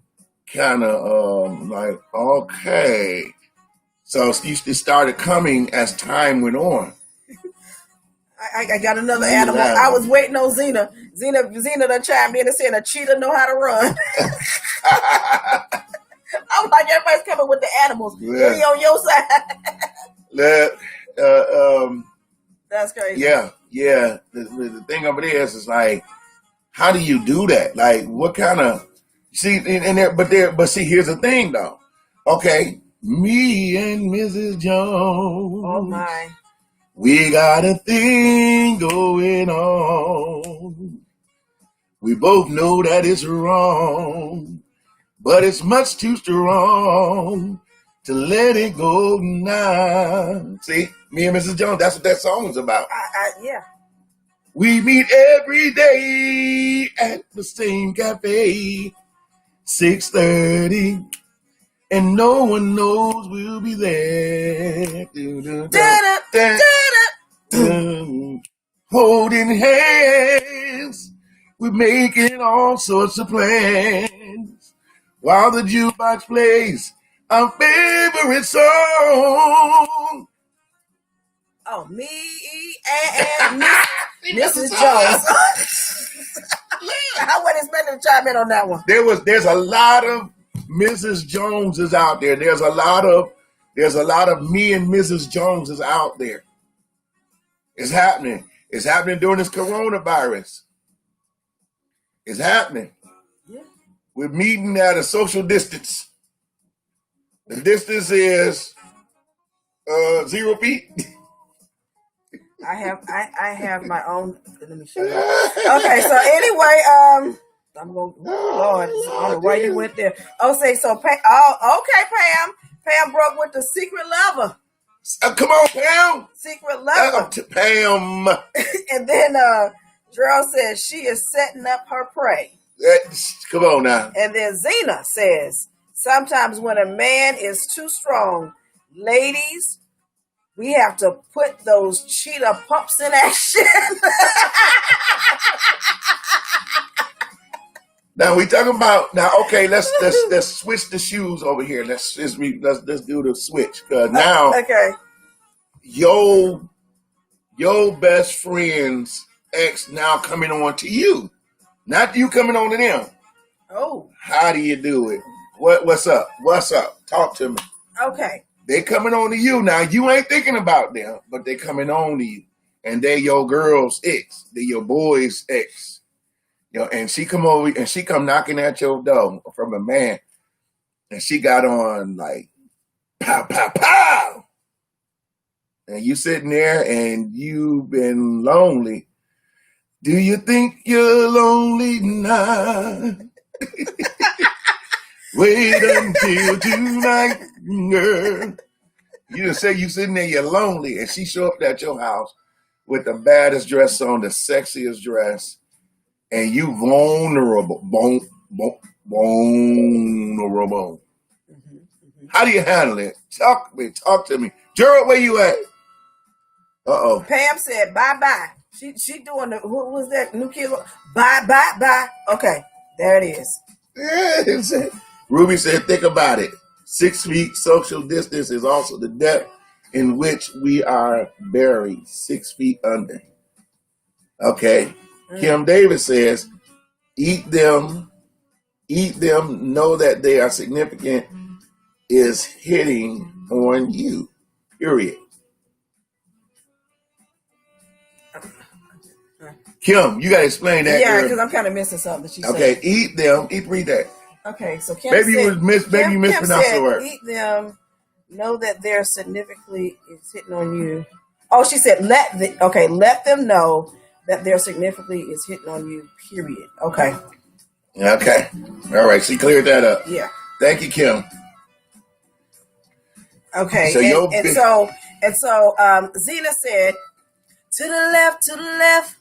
kind of like, okay. So it started coming as time went on. I got another animal. I was waiting on Zena. Zena done chimed in and said a cheetah know how to run. I'm like, everybody's coming with the animals. Yeah. We on your side. That's crazy. Yeah. The thing of it is like, how do you do that? Like, what kind of see? But see, here's the thing, though. Okay, me and Mrs. Jones. Oh my. We got a thing going on. We both know that it's wrong, but it's much too strong to let it go now. See, me and Mrs. Jones, that's what that song is about. Yeah. We meet every day at the same cafe, 6:30, and no one knows we'll be there. Holding hands, we're making all sorts of plans while the jukebox plays our favorite song. Oh, me and Mrs. Jones. I wasn't expecting to chime in on that one. There's a lot of Mrs. Joneses out there. There's a lot of me and Mrs. Joneses out there. It's happening. It's happening during this coronavirus. It's happening. Yeah. We're meeting at a social distance. The distance is 0 feet. I have my own. Let me show you. Okay, so anyway, I'm going. Lord, I don't know why you went there. Okay, so okay, Pam. Pam broke with the secret lover. Come on, Pam. Secret lover. Pam. And then Gerald says she is setting up her prey. Come on now. And then Zena says, sometimes when a man is too strong, ladies, we have to put those cheetah pumps in action. Now we talking about okay. Let's switch the shoes over here. Let's do the switch because now okay. Your best friend's ex now coming on to you, not you coming on to them. Oh, how do you do it? What's up? What's up? Talk to me. Okay. They coming on to you now. You ain't thinking about them, but they coming on to you, and they your girl's ex. They your boy's ex. You know, and she come over and she come knocking at your door from a man, and she got on like pow pow pow, and you sitting there and you've been lonely. Do you think you're lonely now? Wait until tonight, girl. You just say you sitting there, you're lonely, and she show up at your house with the baddest dress on, the sexiest dress, and you vulnerable. Vulnerable. Mm-hmm. How do you handle it? Talk to me. Gerald, where you at? Uh-oh. Pam said bye-bye. She doing the, what was that new kid? Bye. Okay, there it is. Yeah, Ruby said, think about it. 6 feet social distance is also the depth in which we are buried, 6 feet under. Okay. Kim Davis says, eat them, know that they are significant is hitting on you, period. Kim, you got to explain that. Yeah, because I'm kind of missing something she said. Okay, eat them. Read that. Okay, so Kim maybe said, you mispronounced the word. Eat them, know that they're significantly is hitting on you. Oh, she said let them know that they're significantly is hitting on you, period. Okay. Okay. All right, she cleared that up. Yeah. Thank you, Kim. Okay. So Zena said, to the left.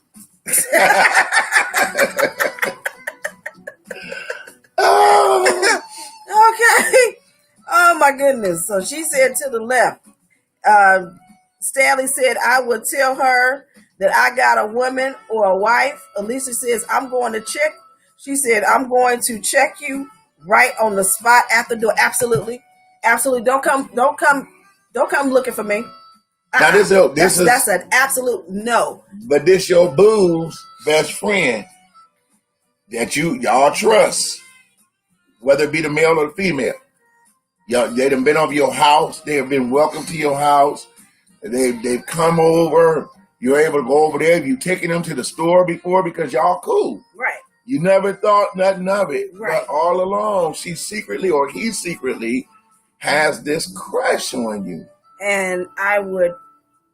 Oh. Okay. Oh my goodness. So she said to the left. Stanley said, I would tell her that I got a woman or a wife. Alicia says, I'm going to check. She said, I'm going to check you right on the spot at the door. Absolutely. Don't come looking for me. Now that's an absolute no. But this your boo's best friend that y'all trust, whether it be the male or the female. They done been over your house. They have been welcome to your house. They've come over. You're able to go over there. You taken them to the store before because y'all cool. Right. You never thought nothing of it. Right. But all along, she secretly or he secretly has this crush on you. And I would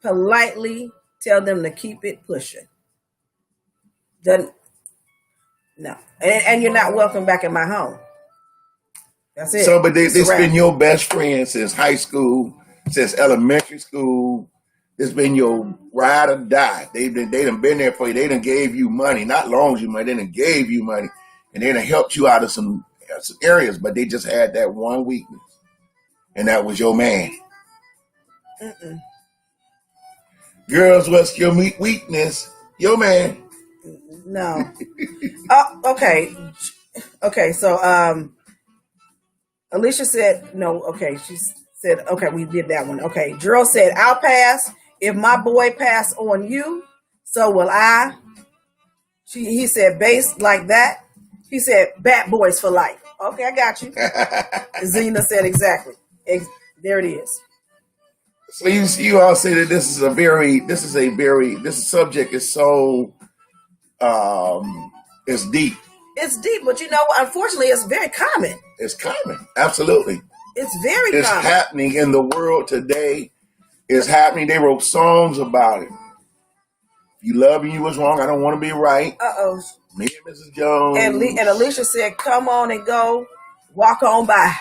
politely tell them to keep it pushing. No. And you're not welcome back in my home. That's it. So, but this been your best friend since high school, since elementary school. It's been your ride or die. They done been there for you. They done gave you money. Not loans you money. They done gave you money. And they done helped you out of some areas. But they just had that one weakness. And that was your man. Mm-mm. Girls, what's your weakness? Your man. No. Okay. Okay, so Alicia said no. Okay, she said okay. We did that one. Okay, Gerald said I'll pass if my boy pass on you. So will I. He said based like that. He said bat boys for life. Okay, I got you. Zena said exactly. There it is. So you all say that this subject is so it's deep. It's deep, but unfortunately, it's very common. It's common, absolutely. It's very it's common. Happening in the world today. It's happening. They wrote songs about it. You love me, you was wrong. I don't want to be right. Uh-oh. Me and Mrs. Jones. And Alicia said, "Come on and go, walk on by."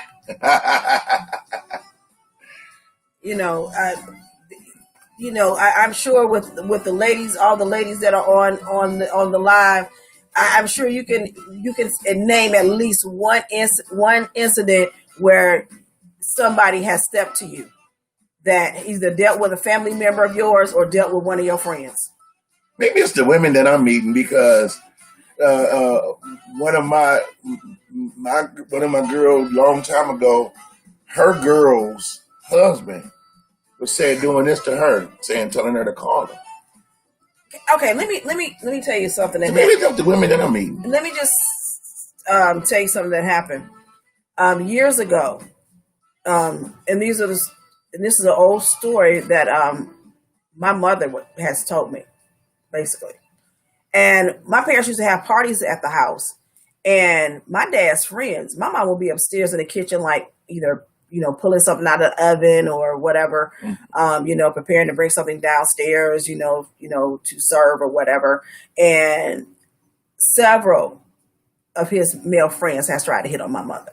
I'm sure with the ladies, all the ladies that are on the live, I'm sure you can name at least one incident where somebody has stepped to you that either dealt with a family member of yours or dealt with one of your friends. Maybe it's the women that I'm meeting because one of my girls long time ago, her girl's husband was saying doing this to her, telling her to call her. Okay, let me tell you something. Maybe it's the women that I'm meeting. Let me just tell you something that happened years ago, and this is an old story that my mother has told me, basically. And my parents used to have parties at the house, and my dad's friends. My mom would be upstairs in the kitchen, like either pulling something out of the oven or whatever, preparing to bring something downstairs, to serve or whatever. And several of his male friends has tried to hit on my mother.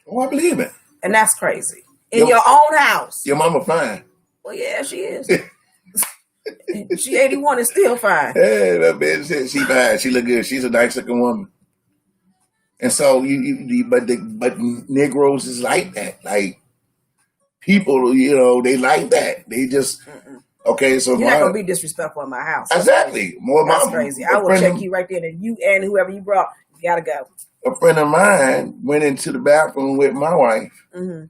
Oh, I believe it. And that's crazy. In your own house. Your mama fine. Well, yeah, she is. She 81 and still fine. Hey, that bitch, she fine. She look good. She's a nice looking woman. And so but Negroes is like that. Like people, they like that. They just Okay, so you're not gonna be disrespectful in my house. Exactly. That's crazy. I will check you right there, and you and whoever you brought, you gotta go. A friend of mine went into the bathroom with my wife. Mm-hmm.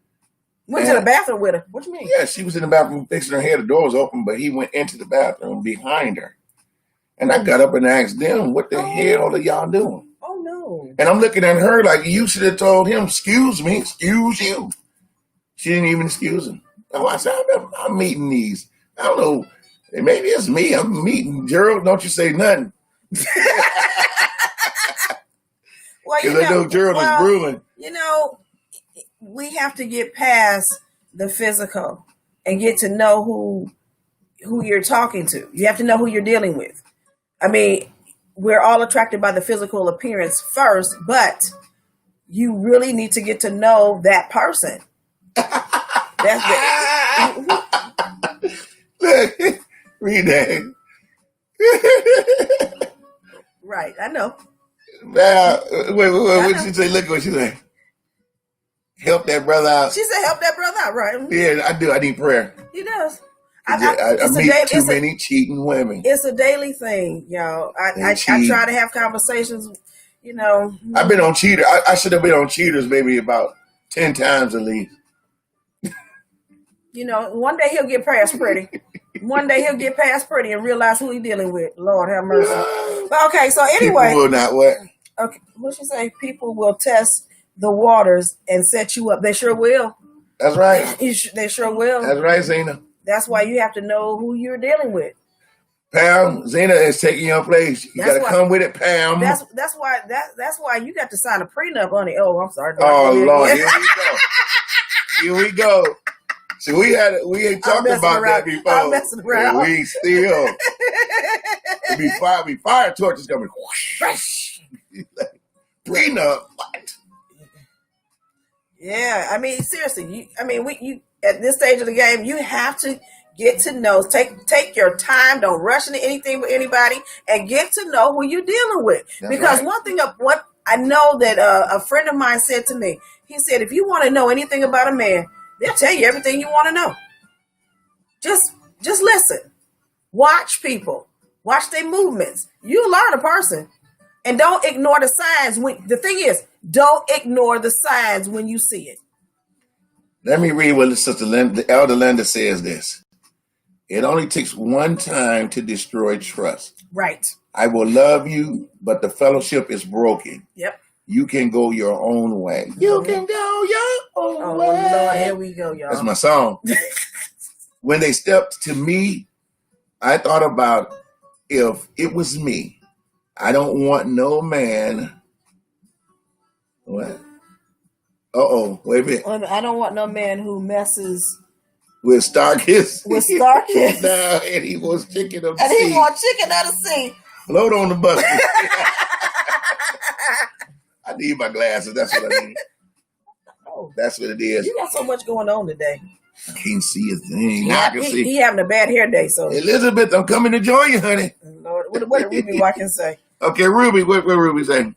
Went to the bathroom with her. What you mean? Yeah, she was in the bathroom fixing her hair. The door was open, but he went into the bathroom behind her. And I got up and asked them, what the hell are y'all doing? Oh, no. And I'm looking at her like, you should have told him, excuse me, excuse you. She didn't even excuse him. Oh, I said, I'm meeting these. I don't know. Maybe it's me. I'm meeting Gerald. Don't you say nothing. Well, Because I know Gerald is brewing. You know, we have to get past the physical and get to know who you're talking to. You have to know who you're dealing with. I mean, we're all attracted by the physical appearance first, but you really need to get to know that person. That's Look, read that. Right, I know. Now, wait, what did she say? Look what she said. Help that brother out. She said, help that brother out, right? Yeah, I do. I need prayer. He does. I meet too many cheating women. It's a daily thing, y'all. I try to have conversations, you know. I've been on cheaters. I should have been on cheaters maybe about 10 times at least. You know, one day he'll get past pretty. One day he'll get past pretty and realize who he's dealing with. Lord have mercy. But okay, so anyway. People will not what? Okay, what she say? People will test the waters and set you up. They sure will. That's right. They sure will. That's right, Zena. That's why you have to know who you're dealing with. Pam, Zena is taking your place. You got to come with it, Pam. That's why you got to sign a prenup on it. Oh, I'm sorry. Oh Lord, here we go. Here we go. See, we ain't talked about that before. I'm messing around. And we still be fire torches coming. Prenup, what? Yeah, I mean, seriously, you at this stage of the game, you have to get to know. Take your time. Don't rush into anything with anybody, and get to know who you're dealing with. That's because right. what I know that a friend of mine said to me, he said, if you want to know anything about a man, they'll tell you everything you want to know. Just listen. Watch people. Watch their movements. You learn a person. And don't ignore the signs. The thing is, don't ignore the signs when you see it. Let me read what the Elder Linda says this. It only takes one time to destroy trust. Right. I will love you, but the fellowship is broken. Yep. You can go your own way. You can go your own way. Oh, Lord, here we go, y'all. That's my song. When they stepped to me, I thought about if it was me. I don't want no man. What? Wait a minute. I don't want no man who messes with Starkiss. With Starkiss. No, and he wants chicken of the sea. sea. And he wants chicken of the sea. Float on the bucket. I need my glasses. That's what I need. Oh, that's what it is. You got so much going on today. I can't see a thing. Now I can see. He having a bad hair day. So Elizabeth, I'm coming to join you, honey. Lord, what did Ruby Watkins say? Okay, Ruby, what Ruby say?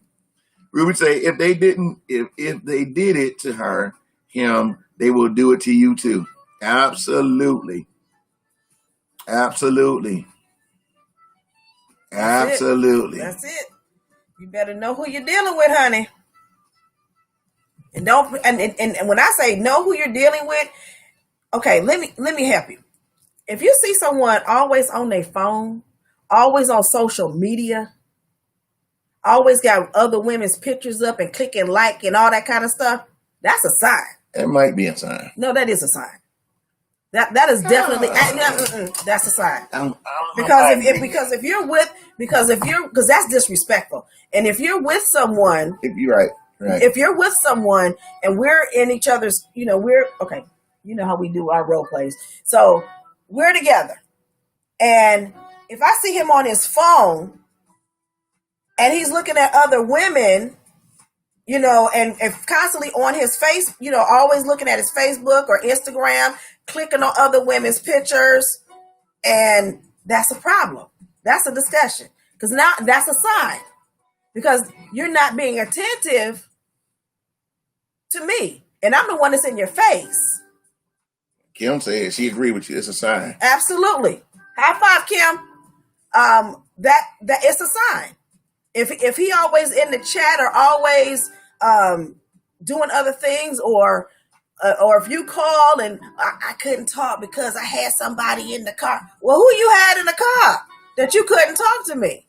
Ruby say if they did it to him, they will do it to you too. Absolutely. That's it. You better know who you're dealing with, honey. And don't and when I say know who you're dealing with, okay, let me help you. If you see someone always on their phone, always on social media, always got other women's pictures up and clicking like and all that kind of stuff, that's a sign. It might be a sign. No, that is a sign. That is definitely that's a sign. Because that's disrespectful. And if you're with someone, if you're with someone and we're in each other's, we're okay. You know how we do our role plays. So we're together, and if I see him on his phone and he's looking at other women, and constantly on his face, always looking at his Facebook or Instagram, clicking on other women's pictures, and that's a problem. That's a discussion. Because now that's a sign. Because you're not being attentive to me. And I'm the one that's in your face. Kim said she agreed with you. It's a sign. Absolutely. High five, Kim. That it's a sign. If he always in the chat or always doing other things, or if you call and I couldn't talk because I had somebody in the car. Well, who you had in the car that you couldn't talk to me?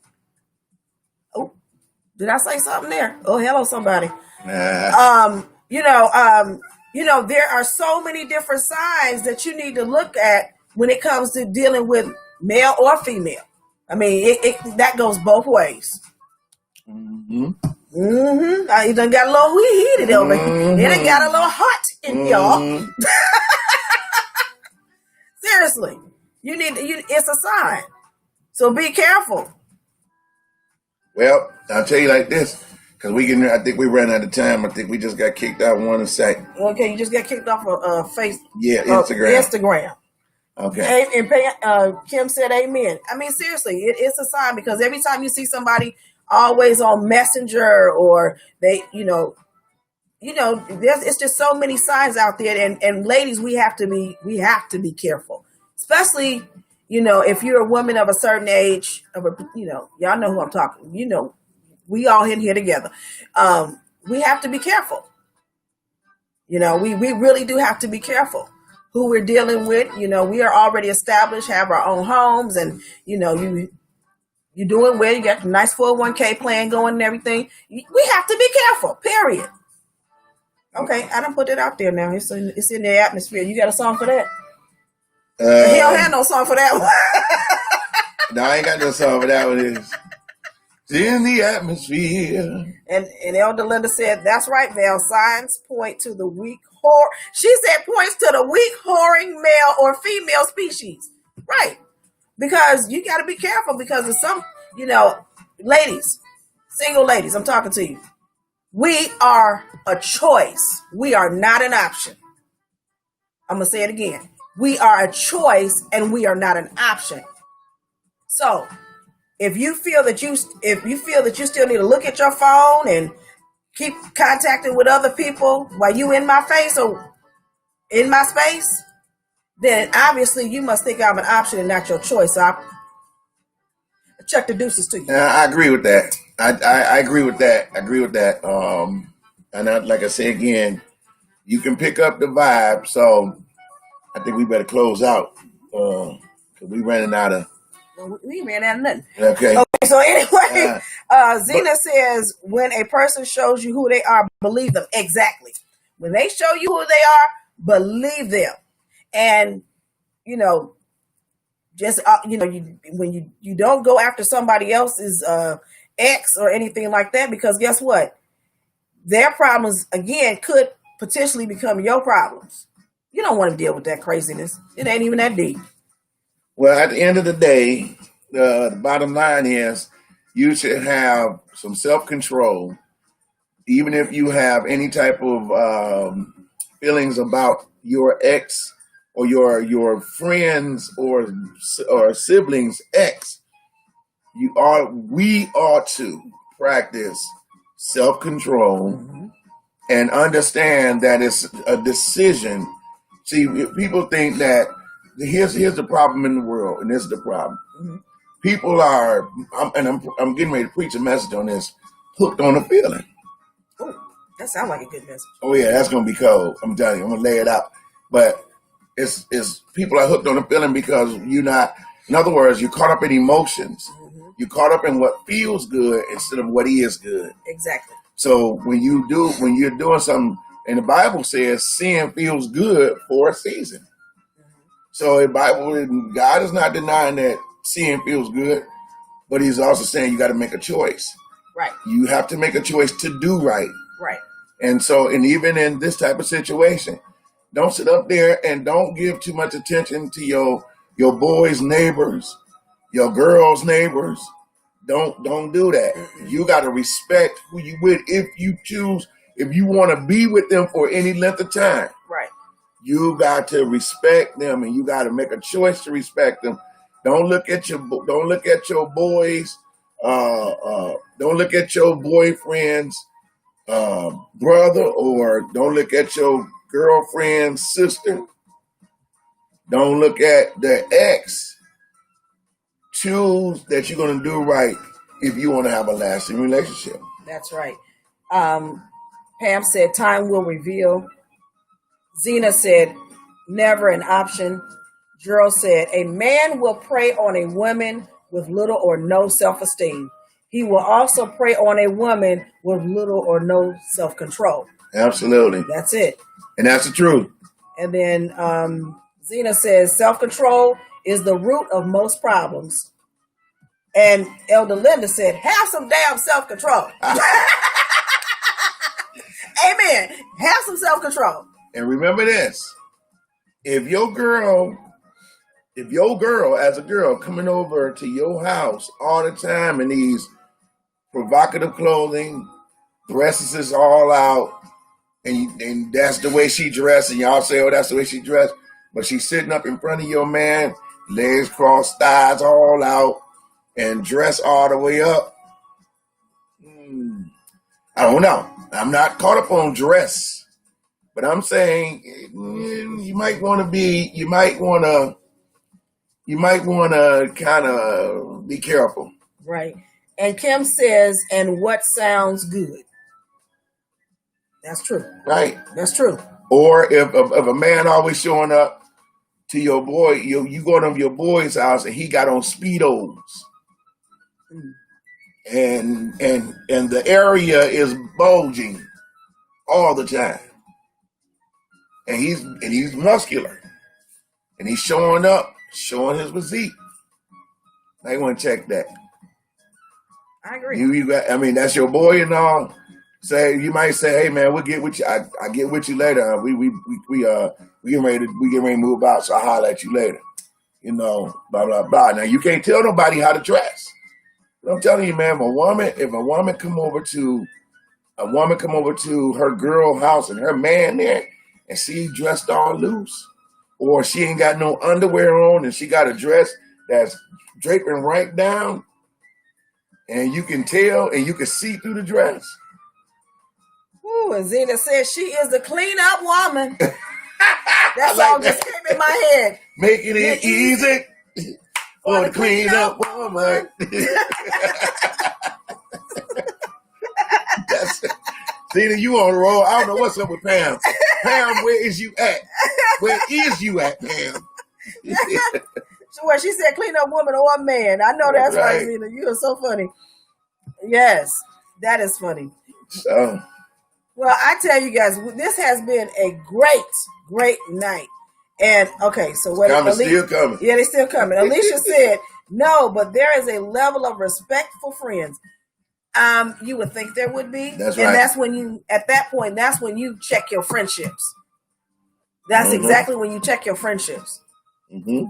Oh, did I say something there? Oh, hello, somebody. There are so many different signs that you need to look at when it comes to dealing with male or female. I mean, that goes both ways. Mm-hmm. You done got a little heated over here. It done got a little hot in y'all. Seriously, it's a sign. So be careful. Well, I'll tell you like this, because I think we ran out of time. I think we just got kicked out one second. Okay, you just got kicked off of Instagram. Okay. And Kim said amen. I mean, seriously, it's a sign, because every time you see somebody always on Messenger, or it's just so many signs out there. And ladies, we have to be careful, especially, if you're a woman of a certain age, y'all know who I'm talking. We all in here together. We have to be careful. We really do have to be careful who we're dealing with. We are already established, have our own homes, and you're doing well. You got a nice 401k plan going and everything. We have to be careful, period. Okay, I done put it out there now. It's in the atmosphere. You got a song for that? He don't have no song for that one. No, I ain't got no song for that one. It's in the atmosphere. And Elder Linda said, that's right, Val. Signs point to the weak whore. She said points to the weak whoring male or female species. Right. Because you got to be careful, because of some, ladies, single ladies, I'm talking to you. We are a choice. We are not an option. I'm going to say it again. We are a choice, and we are not an option. So if you feel that you still need to look at your phone and keep contacting with other people while you in my face or in my space, then obviously you must think I'm an option and not your choice. So I check the deuces to you. I agree with that. I agree with that. And like I say again, you can pick up the vibe. So I think we better close out, because we running out of. We ran out of nothing. Okay. So anyway, Zena says, when a person shows you who they are, believe them. Exactly. When they show you who they are, believe them. And, when you don't go after somebody else's ex or anything like that, because guess what? Their problems, again, could potentially become your problems. You don't want to deal with that craziness. It ain't even that deep. Well, at the end of the day, the bottom line is you should have some self-control, even if you have any type of feelings about your ex or your friends or siblings' ex. We ought to practice self-control and understand that it's a decision. See, people think that here's the problem in the world, and this is the problem. Mm-hmm. People are, I'm getting ready to preach a message on this, hooked on a feeling. Oh, that sounds like a good message. Oh yeah, that's gonna be cold. I'm telling you, I'm gonna lay it out. But it's people are hooked on a feeling because you're not. In other words, you're caught up in emotions. Mm-hmm. You're caught up in what feels good instead of what is good. Exactly. So when you're doing something, and the Bible says sin feels good for a season. So the Bible, God is not denying that sin feels good, but he's also saying you got to make a choice. Right. You have to make a choice to do right. Right. And so, and even in this type of situation, don't sit up there and don't give too much attention to your boys' neighbors, your girls' neighbors. Don't do that. Mm-hmm. You got to respect who you with. If you want to be with them for any length of time. Right. You got to respect them, and you got to make a choice to respect them. Don't look at your boys. Don't look at your boyfriend's brother, or don't look at your girlfriend's sister. Don't look at the ex. Choose that you're going to do right if you want to have a lasting relationship. That's right. Pam said, time will reveal. Zena said, never an option. Gerald said, a man will prey on a woman with little or no self-esteem. He will also prey on a woman with little or no self-control. Absolutely. That's it. And that's the truth. And then Zena says, self-control is the root of most problems. And Elder Linda said, have some damn self-control. Amen. Have some self-control. And remember this. If your girl as a girl coming over to your house all the time in these provocative clothing, dresses is all out, and that's the way she dressed, and y'all say, oh, that's the way she dressed, but she's sitting up in front of your man, legs crossed, thighs all out, and dress all the way up. I don't know. I'm not caught up on dress, but I'm saying you might want to kind of be careful. Right. And Kim says, and what sounds good. That's true. Right. That's true. Or if a man always showing up to your boy, you go to your boy's house and he got on Speedos. And the area is bulging all the time. And he's muscular. And he's showing up, showing his physique. I want to check that. I agree. That's your boy and all. You might say, hey man, we'll get with you. I get with you later. We getting ready to move out, so I'll holler at you later. Blah blah blah. Now you can't tell nobody how to dress. But I'm telling you, man, if a woman come over to her girl house and her man there and she dressed all loose, or she ain't got no underwear on and she got a dress that's draping right down, and you can tell and you can see through the dress. Ooh, and Zena says she is the clean up woman. That song just came in my head. Making it easy for the clean up woman. Zena, you on the roll. I don't know what's up with Pam. Pam, where is you at? Where is you at, Pam? Well, she said clean up woman or man. I know that's right, Zena. You are so funny. Yes, that is funny. So, well, I tell you guys, this has been a great night. And okay, so what? Still coming. Yeah, they're still coming. Alicia said no, but there is a level of respect for friends. You would think there would be. That's right. And that's when at that point, that's when you check your friendships. That's exactly when you check your friendships. Mm-hmm.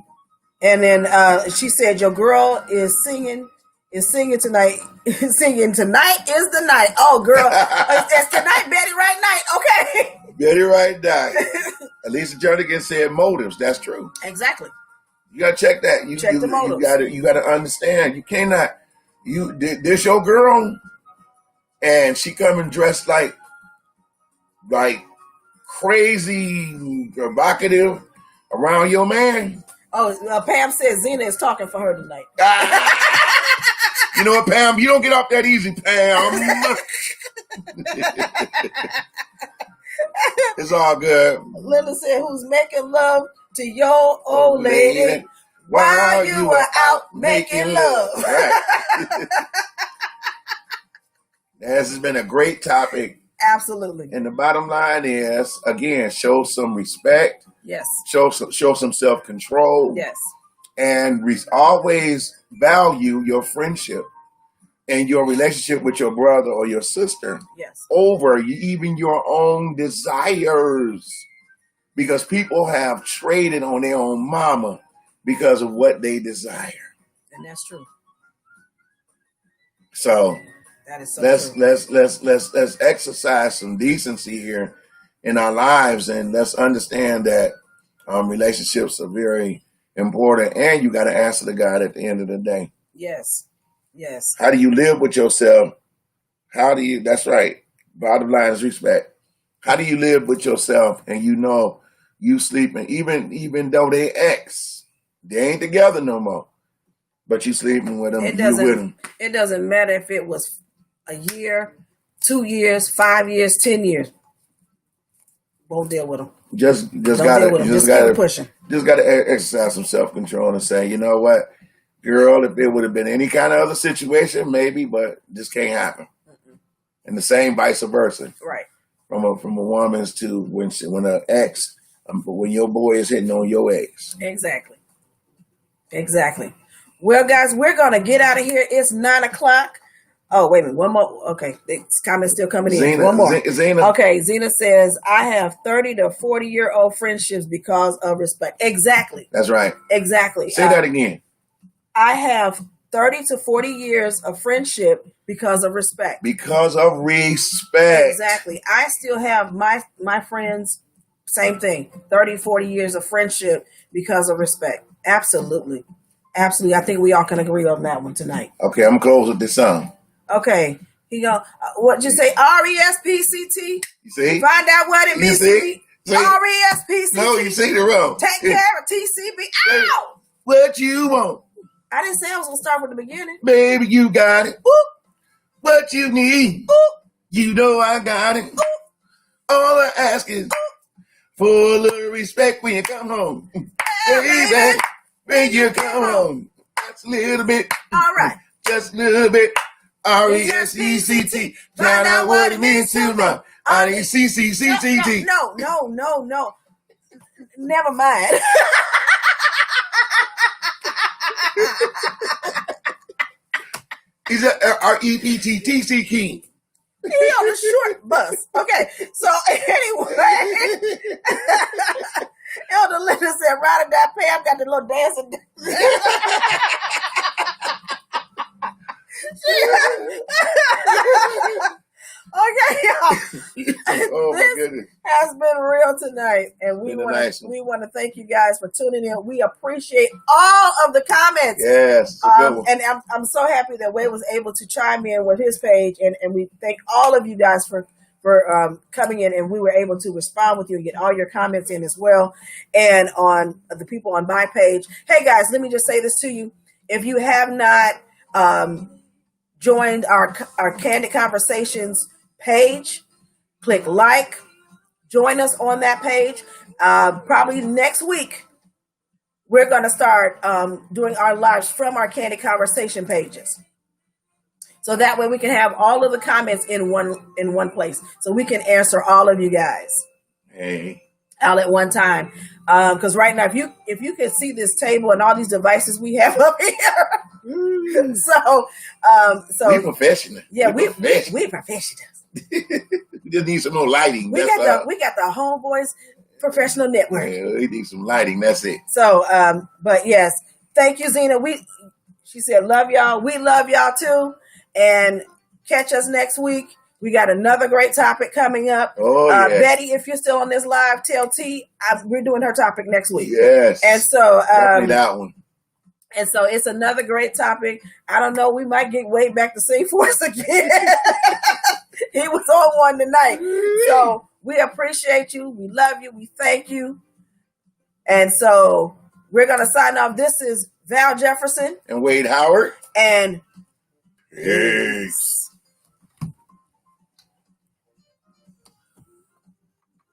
And then she said, your girl is singing tonight. Singing tonight is the night. Oh, girl. It's tonight, Betty Wright night. Okay. Betty Wright night. Alicia Jernigan said motives. That's true. Exactly. You got to check that. Check the motives. You got to understand. You cannot. This your girl, and she coming dressed like crazy, provocative around your man. Oh, Pam says Zena is talking for her tonight. You know what, Pam? You don't get off that easy, Pam. It's all good. Linda said, who's making love to your old lady while you were out making love. Right. This has been a great topic. Absolutely. And the bottom line is, again, show some respect. Yes. Show some self-control. Yes. And always value your friendship and your relationship with your brother or your sister. Yes. Over even your own desires. Because people have traded on their own mama because of what they desire. And that's true. So that is so let's exercise some decency here in our lives, and let's understand that relationships are very important, and you got to answer to God at the end of the day. Yes. Yes. How do you live with yourself? That's right. Bottom line is respect. How do you live with yourself and you know you sleeping, even though they ex, they ain't together no more, but you sleeping with them. You with them. It doesn't matter if it was a year, 2 years, 5 years, 10 years. Won't deal with them. Just keep it pushing. Just gotta exercise some self-control and say, you know what, girl, if it would have been any kind of other situation, maybe, but this can't happen. Mm-hmm. And the same vice versa. Right. From a woman's to when an ex, when your boy is hitting on your ex. Exactly. Well, guys, we're gonna get out of here. It's 9:00. Oh, wait a minute. One more. Okay. This comment's still coming in. One more. Zena. Okay. Zena says, I have 30 to 40-year-old friendships because of respect. Exactly. That's right. Exactly. Say that again. I have 30 to 40 years of friendship because of respect. Because of respect. Exactly. I still have my friends, same thing, 30, 40 years of friendship because of respect. Absolutely. Absolutely. I think we all can agree on that one tonight. Okay. I'm close with this song. Okay. What'd you say? R-E-S-P-C-T? You see? Find out what it means to be R-E-S-P-C-T. No, you see the wrong. Take care of T-C-B. Ow! What you want? I didn't say I was going to start with the beginning. Baby, you got it. Ooh. What you need? Ooh. You know I got it. Ooh. All I ask is for a little respect when you come home. Baby, when you come home. Just a little bit. All right. Just a little bit. R-E-S-E-C-T. Find out what it means to my R-E-C-C-C-T-T. No. Never mind. He's a R-E-P-T-T-C key. He on the short bus. Okay, so anyway, Elder Linda said, "Ride or die, Pam got the little dancing." Okay, y'all. Oh my goodness. Has been real tonight, and we want to thank you guys for tuning in. We appreciate all of the comments. Yes, and I'm so happy that Wade was able to chime in with his page, and we thank all of you guys for coming in, and we were able to respond with you and get all your comments in as well. And on the people on my page, hey guys, let me just say this to you: if you have not joined our Candid Conversations page, click like, join us on that page. Probably next week, we're going to start doing our lives from our Candid Conversation pages. So that way we can have all of the comments in one place. So we can answer all of you guys. Hey. All at one time. Because right now, if you can see this table and all these devices we have up here. So we professional. Yeah, we professionals. We just need some more lighting. We got the Homeboys Professional Network. Yeah, we need some lighting. That's it. So, but yes, thank you, Zena. She said, love y'all. We love y'all too. And catch us next week. We got another great topic coming up. Oh, yes. Betty, if you're still on this live, tell T we're doing her topic next week. Yes. And so that one. And so it's another great topic. I don't know. We might get Wade back to sing for us again. He was on one tonight. So we appreciate you. We love you. We thank you. And so we're going to sign off. This is Val Jefferson. And Wade Howard. And peace.